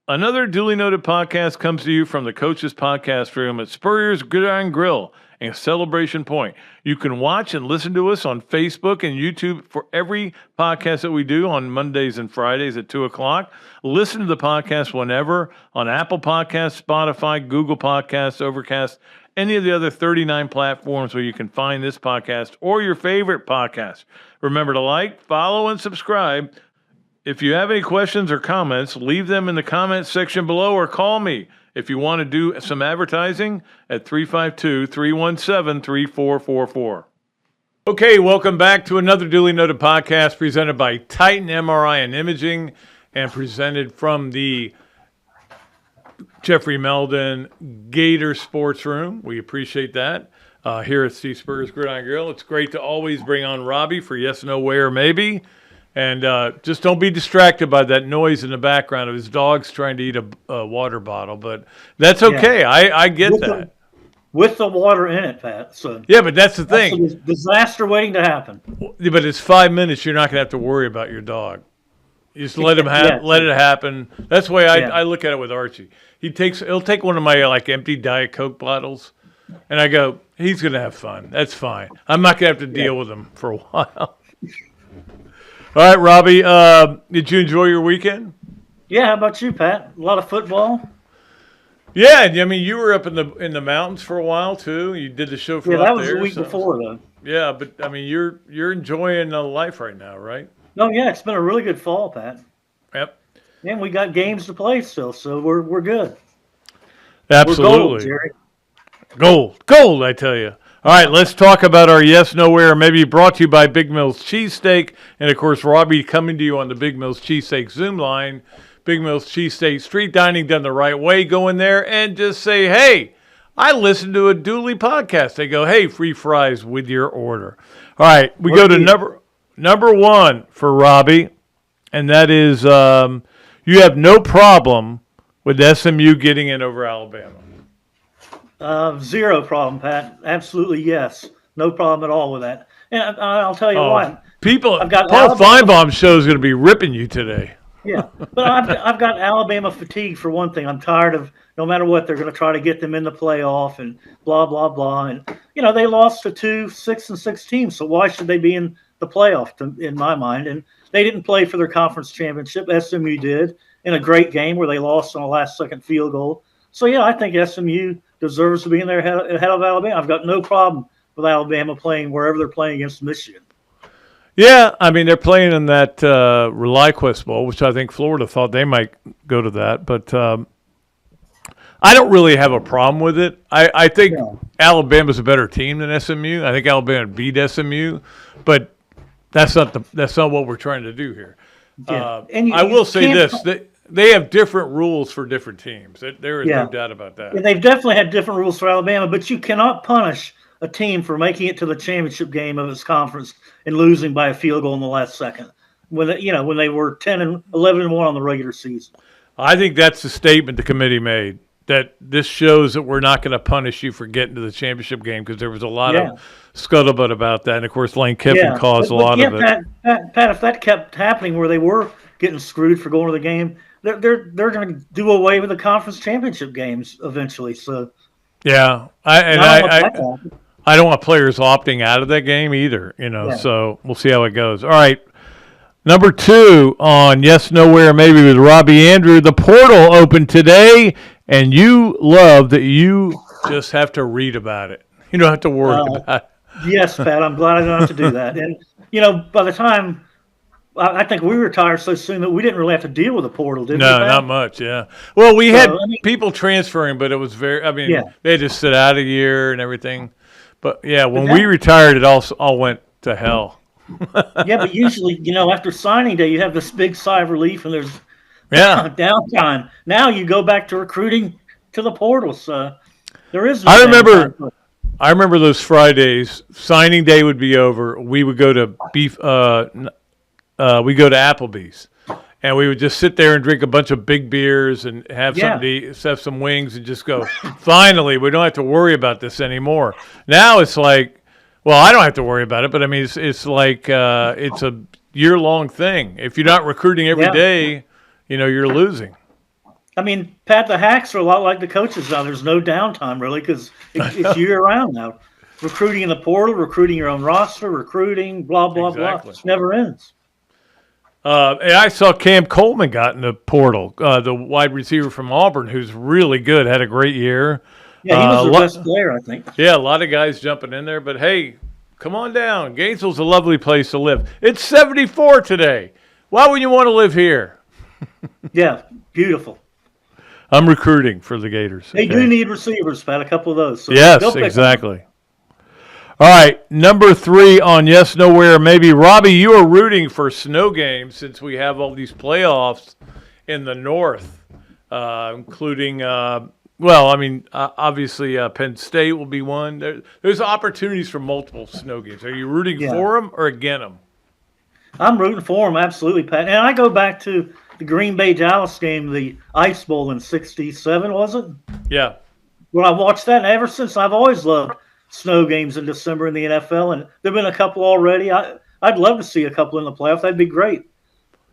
Another duly noted podcast comes to you from the Coach's Podcast Room at Spurrier's Gridiron Grill and Celebration Point. You can watch and listen to us on Facebook and YouTube for every podcast that we do on Mondays and Fridays at 2 o'clock. Listen to the podcast whenever on Apple Podcasts, Spotify, Google Podcasts, Overcast, any of the other 39 platforms where you can find this podcast or your favorite podcast. Remember to like, follow, and subscribe. If you have any questions or comments, leave them in the comments section below or call me if you want to do some advertising at 352-317-3444. Okay, welcome back to another duly noted podcast presented by Titan MRI and Imaging and presented from the Jeffrey Meldon Gator Sports Room. We appreciate that. Here at Steve Spurrier's Gridiron Grill. It's great to always bring on Robbie for yes, no, where, maybe. And just don't be distracted by that noise in the background of his dogs trying to eat a water bottle. But that's okay. Yeah. I get with that. With the water in it, Pat. So yeah, but that's the thing. That's a disaster waiting to happen. But it's 5 minutes. You're not going to have to worry about your dog. You just let him let it happen. That's the way I look at it with Archie. He'll take one of my empty Diet Coke bottles, and I go, he's going to have fun. That's fine. I'm not going to have to deal with him for a while. All right, Robbie, did you enjoy your weekend? Yeah, how about you, Pat? A lot of football? Yeah, and I mean, you were up in the mountains for a while too. You did the show from Yeah, up that was there. the week before, though. Yeah, but I mean, you're enjoying life right now, right? No, yeah, it's been a really good fall, Pat. Yep. And we got games to play still, so we're good. Absolutely. We're gold, Jerry. Gold, I tell you. All right, let's talk about our Yes, Nowhere, maybe brought to you by Big Mills Cheesesteak. And, of course, Robbie coming to you on the Big Mills Cheesesteak Zoom line. Big Mills Cheesesteak, street dining done the right way. Go in there and just say, hey, I listened to a Dooley podcast. They go, hey, free fries with your order. All right, we go to number one for Robbie, and that is you have no problem with SMU getting in over Alabama. Zero problem, Pat. Absolutely, yes. No problem at all with that. And I'll tell you why. Paul Alabama- Feinbaum's show is going to be ripping you today. Yeah, but I've got Alabama fatigue for one thing. I'm tired of no matter what they're going to try to get them in the playoff and blah blah blah. And they lost to 2 6-6 teams, so why should they be in the playoff? In my mind, and they didn't play for their conference championship. SMU did in a great game where they lost on a last-second field goal. So yeah, I think SMU deserves to be in there ahead of Alabama. I've got no problem with Alabama playing wherever they're playing against Michigan. Yeah, I mean, they're playing in that ReliQuest Bowl, which I think Florida thought they might go to that. But I don't really have a problem with it. I think Alabama's a better team than SMU. I think Alabama beat SMU, but that's not what we're trying to do here. Yeah. I will say this. They have different rules for different teams. There is no doubt about that. And they've definitely had different rules for Alabama, but you cannot punish a team for making it to the championship game of its conference and losing by a field goal in the last second when they were 10-11-1 on the regular season. I think that's the statement the committee made, that this shows that we're not going to punish you for getting to the championship game, because there was a lot of scuttlebutt about that. And, of course, Lane Kiffin caused a lot of it. Pat, if that kept happening where they were getting screwed for going to the game, they're going to do away with the conference championship games eventually. So yeah, I don't want players opting out of that game either, so we'll see how it goes. All right, number 2 on Yes, Nowhere, maybe with Robbie Andrew. The portal opened today, and you love that you just have to read about it. You don't have to worry about it. Yes, Pat, I'm glad I don't have to do that. And, by the time I think we retired so soon that we didn't really have to deal with the portal, did we? No, not much, yeah. Well, we had people transferring, but it was they had to sit out a year and everything. But, yeah, when we retired, it all went to hell. Yeah, but usually, after signing day, you have this big sigh of relief and there's downtime. Now you go back to recruiting to the portal. So there is no downtime. I remember those Fridays. Signing day would be over. We would go to Applebee's, and we would just sit there and drink a bunch of big beers and have something to eat, have some wings, and just go, finally, we don't have to worry about this anymore. Now it's like, well, I don't have to worry about it, but I mean, it's like it's a year-long thing. If you're not recruiting every day, you're losing. I mean, Pat, the hacks are a lot like the coaches now. There's no downtime, really, because it's year-round now. Recruiting in the portal, recruiting your own roster, recruiting, blah, blah, blah. It never ends. And I saw Cam Coleman got in the portal, the wide receiver from Auburn, who's really good, had a great year. Yeah, he was the best player, I think. Yeah, a lot of guys jumping in there. But, hey, come on down. Gainesville's a lovely place to live. It's 74 today. Why would you want to live here? Yeah, beautiful. I'm recruiting for the Gators. They do need receivers, Pat, a couple of those. So yes, exactly. All right, number 3 on Yes, Nowhere, maybe. Robbie, you are rooting for snow games since we have all these playoffs in the north, including, obviously Penn State will be one. There's opportunities for multiple snow games. Are you rooting for them or against them? I'm rooting for them, absolutely, Pat. And I go back to the Green Bay-Dallas game, the Ice Bowl in '67, was it? Yeah. When I watched that, and ever since, I've always loved snow games in December in the NFL, and there have been a couple already. I'd love to see a couple in the playoffs. That'd be great.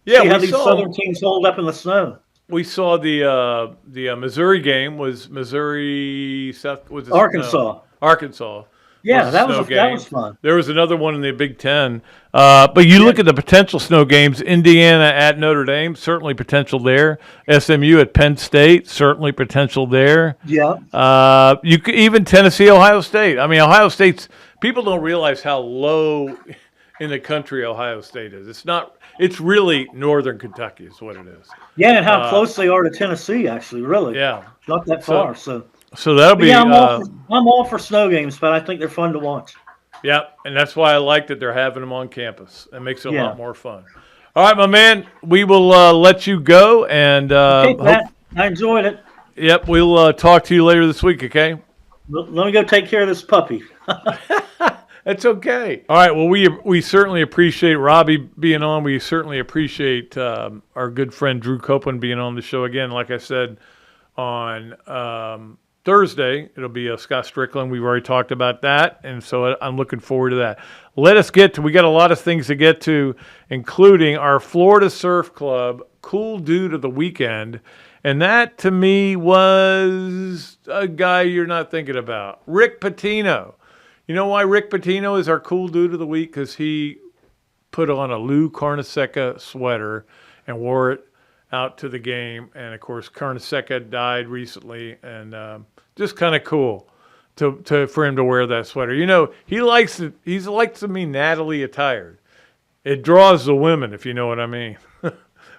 Yeah, see how these southern teams hold up in the snow. We saw the Missouri game was Missouri South was it Arkansas. Arkansas. Yeah, a that snow was game. that was fun. There was another one in the Big Ten. But you look at the potential snow games, Indiana at Notre Dame, certainly potential there. SMU at Penn State, certainly potential there. Yeah. You could, even Tennessee, Ohio State. I mean, Ohio State's, people don't realize how low in the country Ohio State is. It's really northern Kentucky is what it is. Yeah, and how close they are to Tennessee, actually, really. Yeah. Not that far, so. So that'll be. Yeah, I'm all for snow games, but I think they're fun to watch. Yeah, and that's why I like that they're having them on campus. It makes it a Yeah. lot more fun. All right, my man, we will let you go. And Okay, Pat, I enjoyed it. Yep, we'll talk to you later this week, okay? Let me go take care of this puppy. That's okay. All right, well, we certainly appreciate Robbie being on. We certainly appreciate our good friend Drew Copeland being on the show again. Like I said, on Thursday, it'll be Scott Strickland. We've already talked about that, and so I'm looking forward to that. We got a lot of things to get to, including our Florida Surf Club Cool Dude of the Weekend, and that, to me, was a guy you're not thinking about, Rick Pitino. You know why Rick Pitino is our Cool Dude of the Week? Because he put on a Lou Carnesecca sweater and wore it out to the game, and of course Carnesecca died recently, and just kind of cool for him to wear that sweater. You know, he likes to be Natalie attired. It draws the women, if you know what I mean.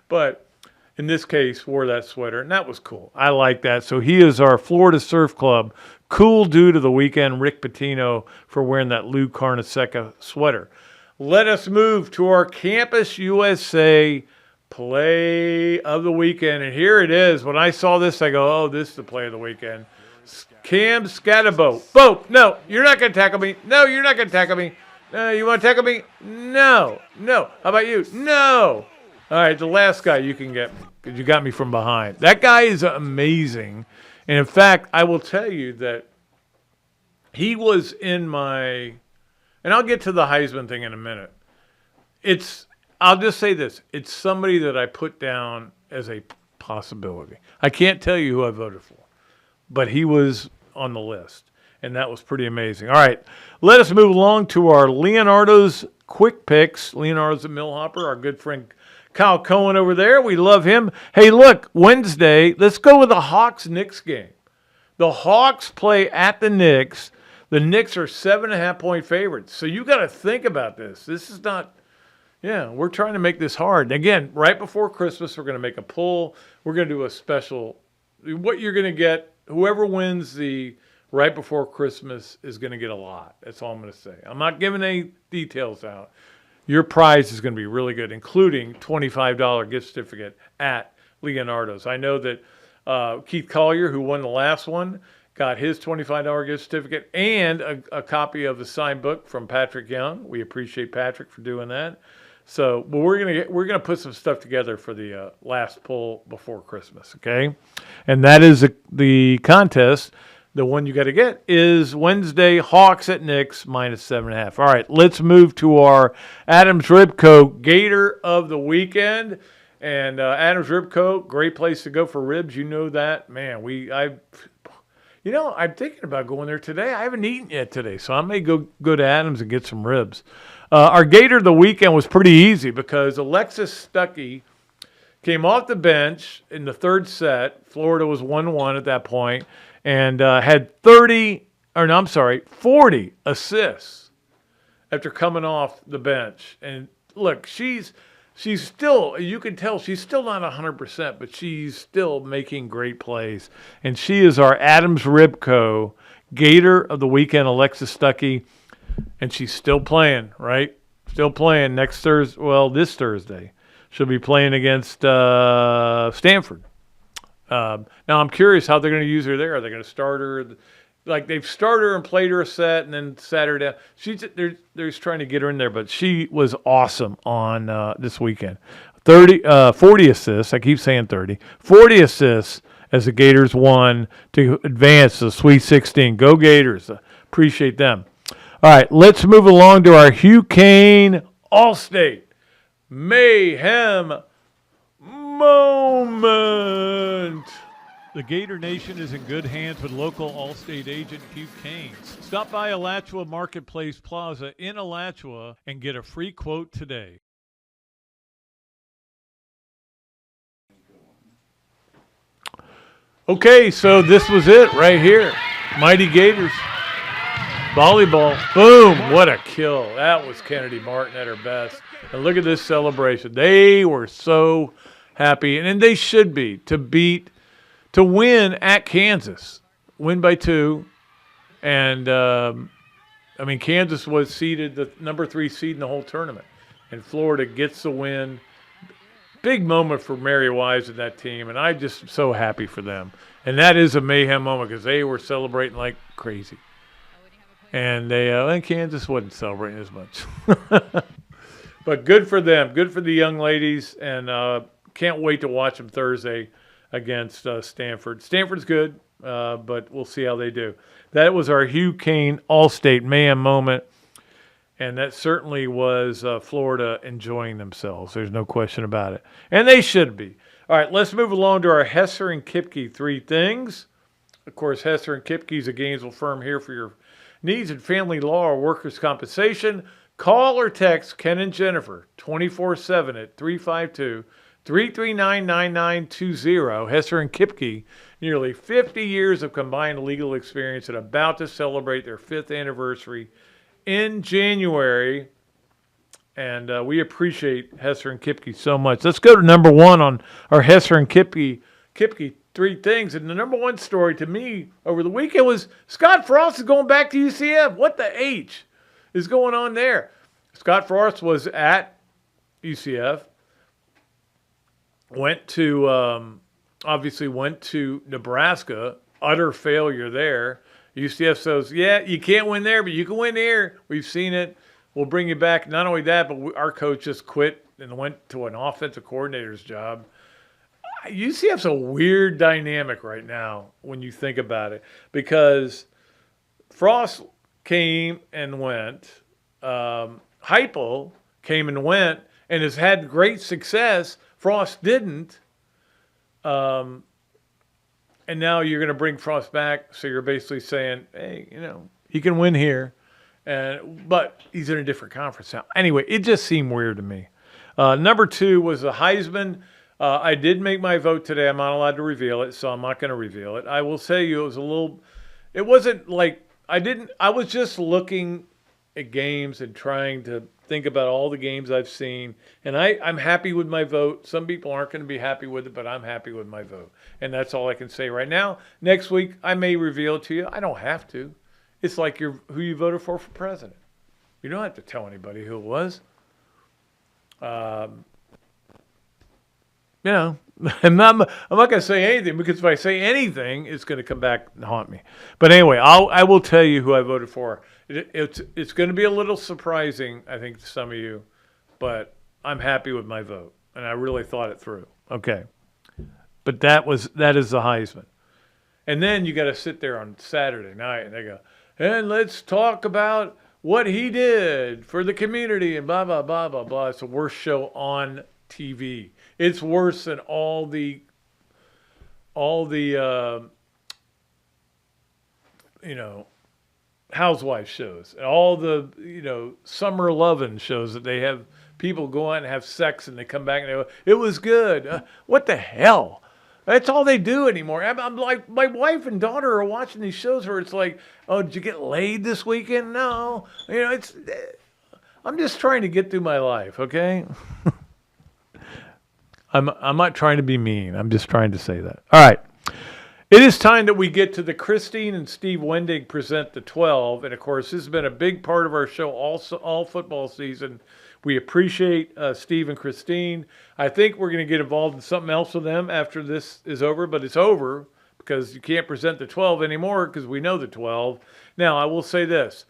But in this case, wore that sweater, and that was cool. I like that. So he is our Florida Surf Club Cool Dude of the Weekend, Rick Pitino, for wearing that Lou Carnesecca sweater. Let us move to our Campus USA play of the weekend, and here it is. When I saw this, I go, oh, this is the play of the weekend. Cam Scatterbo. Bo, no, you're not going to tackle me. No, you're not going to tackle me. No, you want to tackle me? No. How about you? No. All right, the last guy you can get me, because you got me from behind. That guy is amazing. And in fact, I will tell you that he was in my, and I'll get to the Heisman thing in a minute. I'll just say this. It's somebody that I put down as a possibility. I can't tell you who I voted for, but he was on the list, and that was pretty amazing. All right, let us move along to our Leonardo's Quick Picks. Leonardo's at Millhopper, our good friend Kyle Cohen over there. We love him. Hey, look, Wednesday, let's go with the Hawks-Knicks game. The Hawks play at the Knicks. The Knicks are 7.5-point favorites, so you got to think about this. This is not... Yeah, we're trying to make this hard. Again, right before Christmas, we're going to make a poll. We're going to do a special. What you're going to get, whoever wins the right before Christmas is going to get a lot. That's all I'm going to say. I'm not giving any details out. Your prize is going to be really good, including $25 gift certificate at Leonardo's. I know that Keith Collier, who won the last one, got his $25 gift certificate and a copy of the signed book from Patrick Young. We appreciate Patrick for doing that. So, but we're gonna put some stuff together for the last poll before Christmas, okay? And that is the contest. The one you got to get is Wednesday, Hawks at Knicks -7.5. All right, let's move to our Adams Ribco Gator of the weekend. And Adams Ribco, great place to go for ribs. You know that, man. I'm thinking about going there today. I haven't eaten yet today, so I may go to Adams and get some ribs. Our Gator of the weekend was pretty easy because Alexis Stuckey came off the bench in the third set. Florida was 1-1 at that point, and had 40 assists after coming off the bench. And look, she's still, you can tell she's still not 100%, but she's still making great plays. And she is our Adams Ribco Gator of the weekend, Alexis Stuckey. And she's still playing, right? Still playing this Thursday. She'll be playing against Stanford. Now, I'm curious how they're going to use her there. Are they going to start her? Like, they've started her and played her a set and then sat her down. They're just trying to get her in there, but she was awesome on this weekend. 40 assists. I keep saying 30. 40 assists as the Gators won to advance to the Sweet 16. Go Gators. Appreciate them. All right, let's move along to our Hugh Cain Allstate Mayhem moment. The Gator Nation is in good hands with local Allstate agent Hugh Cain. Stop by Alachua Marketplace Plaza in Alachua and get a free quote today. Okay, so this was it right here. Mighty Gators. Volleyball. Boom. What a kill. That was Kennedy Martin at her best. And look at this celebration. They were so happy, and they should be, to win at Kansas. Win by 2. And, Kansas was seeded the number 3 seed in the whole tournament. And Florida gets the win. Big moment for Mary Wise and that team, and I'm just so happy for them. And that is a Mayhem moment because they were celebrating like crazy. And and Kansas wasn't celebrating as much. But good for them. Good for the young ladies. And can't wait to watch them Thursday against Stanford. Stanford's good, but we'll see how they do. That was our Hugh Cain Allstate Mayhem moment. And that certainly was Florida enjoying themselves. There's no question about it. And they should be. All right, let's move along to our Hesser and Kipke 3 things. Of course, Hesser and Kipke is a Gainesville firm here for your needs in family law or workers' compensation. Call or text Ken and Jennifer 24/7 at 352-339-9920. Hesser and Kipke, nearly 50 years of combined legal experience and about to celebrate their 5th anniversary in January. And we appreciate Hesser and Kipke so much. Let's go to number 1 on our Hesser and Kipke 3 things. And the number 1 story to me over the weekend was Scott Frost is going back to UCF. What the H is going on there? Scott Frost was at UCF, went to Nebraska, utter failure there. UCF says, yeah, you can't win there, but you can win here. We've seen it. We'll bring you back. Not only that, but our coach just quit and went to an offensive coordinator's job. UCF's a weird dynamic right now when you think about it because Frost came and went. Heupel came and went and has had great success. Frost didn't. And now you're going to bring Frost back, so you're basically saying, hey, he can win here. But he's in a different conference now. Anyway, it just seemed weird to me. Number 2 was the Heisman. I did make my vote today. I'm not allowed to reveal it, so I'm not going to reveal it. I will say you it wasn't like I was just looking at games and trying to think about all the games I've seen. And I'm happy with my vote. Some people aren't going to be happy with it, but I'm happy with my vote. And that's all I can say right now. Next week, I may reveal it to you. I don't have to. It's like who you voted for president. You don't have to tell anybody who it was. I'm not going to say anything because if I say anything, it's going to come back and haunt me. But anyway, I will tell you who I voted for. It's going to be a little surprising, I think, to some of you, but I'm happy with my vote, and I really thought it through. Okay, but that is the Heisman, and then you got to sit there on Saturday night, and they go, and let's talk about what he did for the community and blah blah blah blah blah. It's the worst show on TV. It's worse than all the housewife shows and all the summer loving shows that they have people go out and have sex and they come back and they go, it was good. What the hell? That's all they do anymore. I'm like, my wife and daughter are watching these shows where it's like, oh, did you get laid this weekend? No. I'm just trying to get through my life, okay? I'm not trying to be mean. I'm just trying to say that. All right. It is time that we get to the Christine and Steve Wendig Present the 12. And, of course, this has been a big part of our show all football season. We appreciate Steve and Christine. I think we're going to get involved in something else with them after this is over, but it's over because you can't present the 12 anymore because we know the 12. Now, I will say this.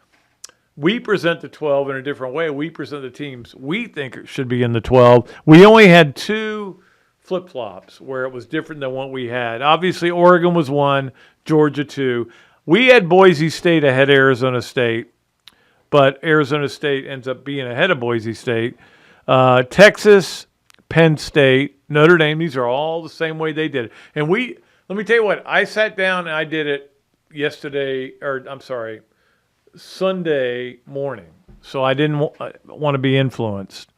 We present the 12 in a different way. We present the teams we think should be in the 12. We only had 2 flip-flops where it was different than what we had. Obviously, Oregon was 1, Georgia 2. We had Boise State ahead of Arizona State. But Arizona State ends up being ahead of Boise State. Texas, Penn State, Notre Dame, these are all the same way they did it. And Let me tell you what. I sat down and I did it Sunday morning. So I didn't want to be influenced.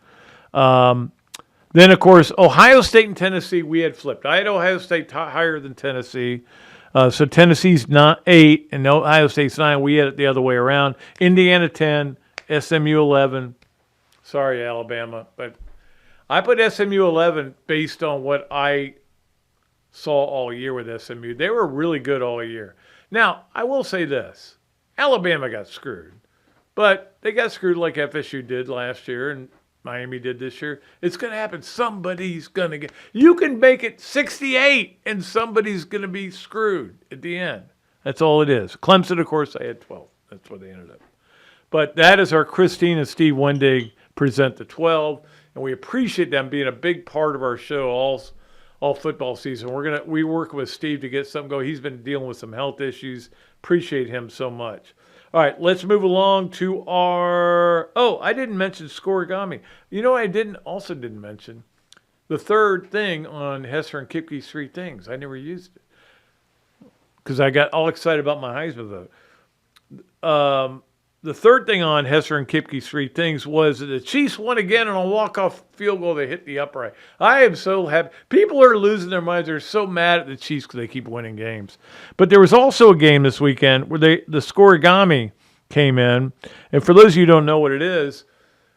Then, of course, Ohio State and Tennessee, we had flipped. I had Ohio State higher than Tennessee. So Tennessee's 8 and Ohio State's 9. We had it the other way around. Indiana 10, SMU 11. Sorry, Alabama. But I put SMU 11 based on what I saw all year with SMU. They were really good all year. Now, I will say this. Alabama got screwed. But they got screwed like FSU did last year and Miami did this year. It's going to happen. Somebody's going to get. You can make it 68, and somebody's going to be screwed at the end. That's all it is. Clemson, of course, I had 12. That's where they ended up. But that is our Christine and Steve Wendig present the 12, and we appreciate them being a big part of our show all football season. We work with Steve to get something going. He's been dealing with some health issues. Appreciate him so much. All right, let's move along to our... Oh, I didn't mention Scorigami. You know, I didn't mention the third thing on Hesser and Kipke's 3 things. I never used it because I got all excited about my Heisman vote. The third thing on Hesser and Kipke's 3 things was that the Chiefs won again on a walk-off field goal. They hit the upright. I am so happy. People are losing their minds. They're so mad at the Chiefs because they keep winning games. But there was also a game this weekend where the Scorigami came in. And for those of you who don't know what it is,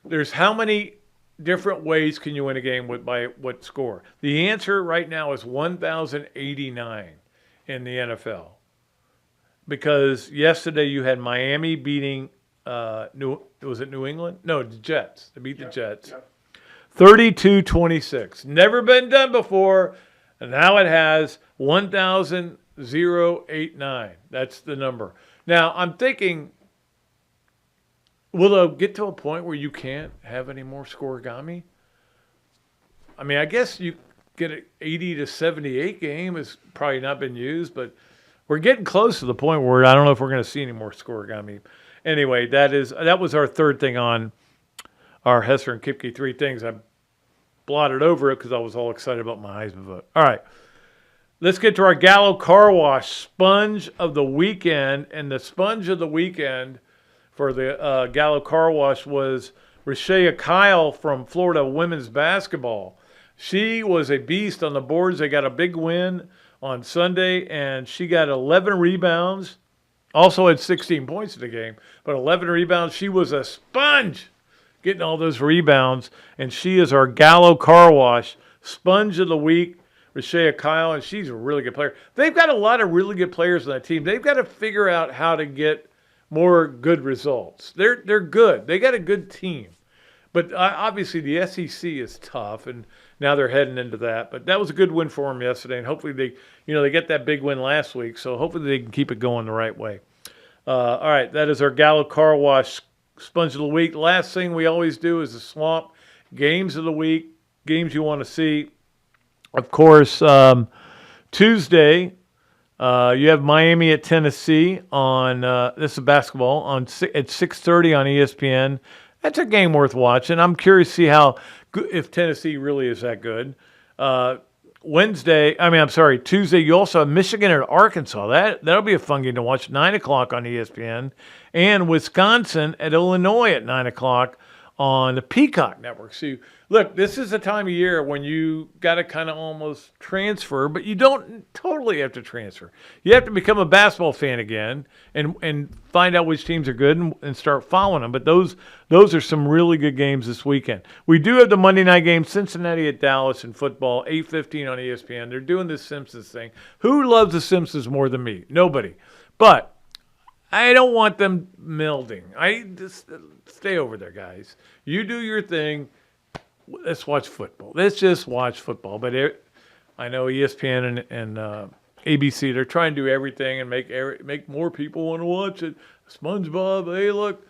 there's how many different ways can you win a game by what score? The answer right now is 1,089 in the NFL. Because yesterday you had Miami beating was it New England? No, the Jets. They beat the Jets. 32-26. Never been done before. And now it has 1,089. That's the number. Now, I'm thinking, will it get to a point where you can't have any more Scorigami? I mean, I guess you get an 80-78 game. Has probably not been used, but we're getting close to the point where I don't know if we're going to see any more Scorigami. Anyway, that was our third thing on our Hesser and Kipke 3 things. I blotted over it because I was all excited about my Heisman vote. All right, let's get to our Gallo Car Wash Sponge of the Weekend. And the Sponge of the Weekend for the Gallo Car Wash was Rashea Kyle from Florida women's basketball. She was a beast on the boards. They got a big win on Sunday, and she got 11 rebounds. Also had 16 points in the game, but 11 rebounds. She was a sponge getting all those rebounds, and she is our Gallo Car Wash Sponge of the Week, Rashea Kyle, and she's a really good player. They've got a lot of really good players on that team. They've got to figure out how to get more good results. They're good. They got a good team. But obviously the SEC is tough, and now they're heading into that. But that was a good win for them yesterday, and hopefully they get that big win last week, so hopefully they can keep it going the right way. All right, that is our Gallo Car Wash Sponge of the Week. Last thing we always do is the Swamp Games of the Week, games you want to see. Of course, Tuesday, you have Miami at Tennessee on this is basketball at 6:30 on ESPN. That's a game worth watching. I'm curious to see if Tennessee really is that good. Tuesday, you also have Michigan and Arkansas. That'll be a fun game to watch. 9 o'clock on ESPN. And Wisconsin at Illinois at 9 o'clock on the Peacock Network. So, look, this is the time of year when you got to kind of almost transfer, but you don't totally have to transfer. You have to become a basketball fan again and find out which teams are good and start following them. But those are some really good games this weekend. We do have the Monday night game, Cincinnati at Dallas in football, 8:15 on ESPN. They're doing this Simpsons thing. Who loves the Simpsons more than me? Nobody. But I don't want them melding. I just stay over there, guys. You do your thing. Let's watch football. Let's just watch football. But I know ESPN and ABC, they're trying to do everything and make more people want to watch it. SpongeBob, hey, look,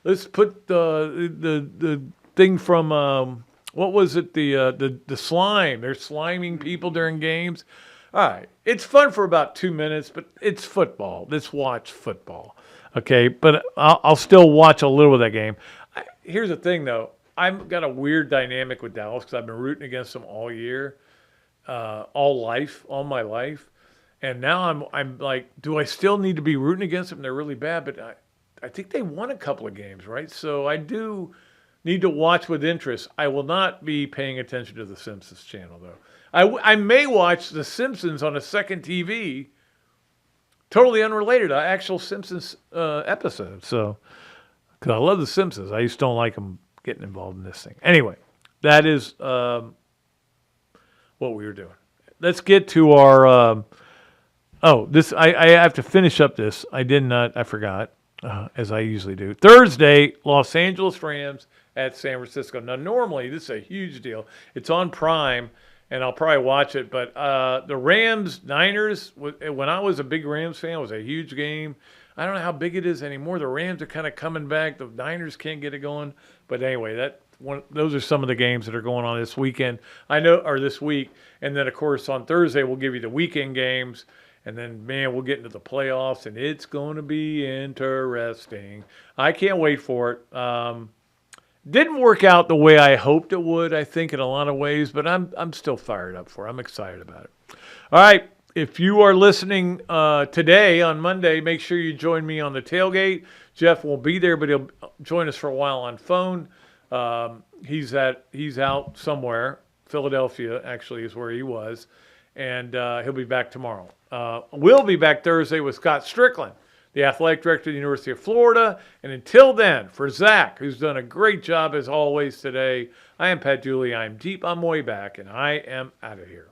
let's put the thing from what was it? The slime. They're sliming people during games. All right, it's fun for about 2 minutes, but it's football. Let's watch football, okay? But I'll still watch a little of that game. Here's the thing, though. I've got a weird dynamic with Dallas because I've been rooting against them all year, all my life. And now I'm like, do I still need to be rooting against them? They're really bad, but I think they won a couple of games, right? So I do need to watch with interest. I will not be paying attention to the Simpsons channel, though. I may watch The Simpsons on a second TV, totally unrelated to actual Simpsons episode. So, because I love The Simpsons. I just don't like them getting involved in this thing. Anyway, that is what we were doing. Let's get to our... I have to finish up this. I forgot, as I usually do. Thursday, Los Angeles Rams at San Francisco. Now, normally, this is a huge deal. It's on Prime, and I'll probably watch it. But the Rams-Niners, when I was a big Rams fan, it was a huge game. I don't know how big it is anymore. The Rams are kind of coming back. The Niners can't get it going. But anyway, those are some of the games that are going on this weekend. Or this week. And then, of course, on Thursday, we'll give you the weekend games. And then, man, we'll get into the playoffs, and it's going to be interesting. I can't wait for it. Didn't work out the way I hoped it would, I think, in a lot of ways, but I'm still fired up for it. I'm excited about it. All right, if you are listening today on Monday, make sure you join me on the tailgate. Jeff won't be there, but he'll join us for a while on phone. He's out somewhere. Philadelphia, actually, is where he was. And he'll be back tomorrow. We'll be back Thursday with Scott Strickland, the athletic director of the University of Florida. And until then, for Zach, who's done a great job as always today, I am Pat Dooley. I'm deep. I'm way back, and I am out of here.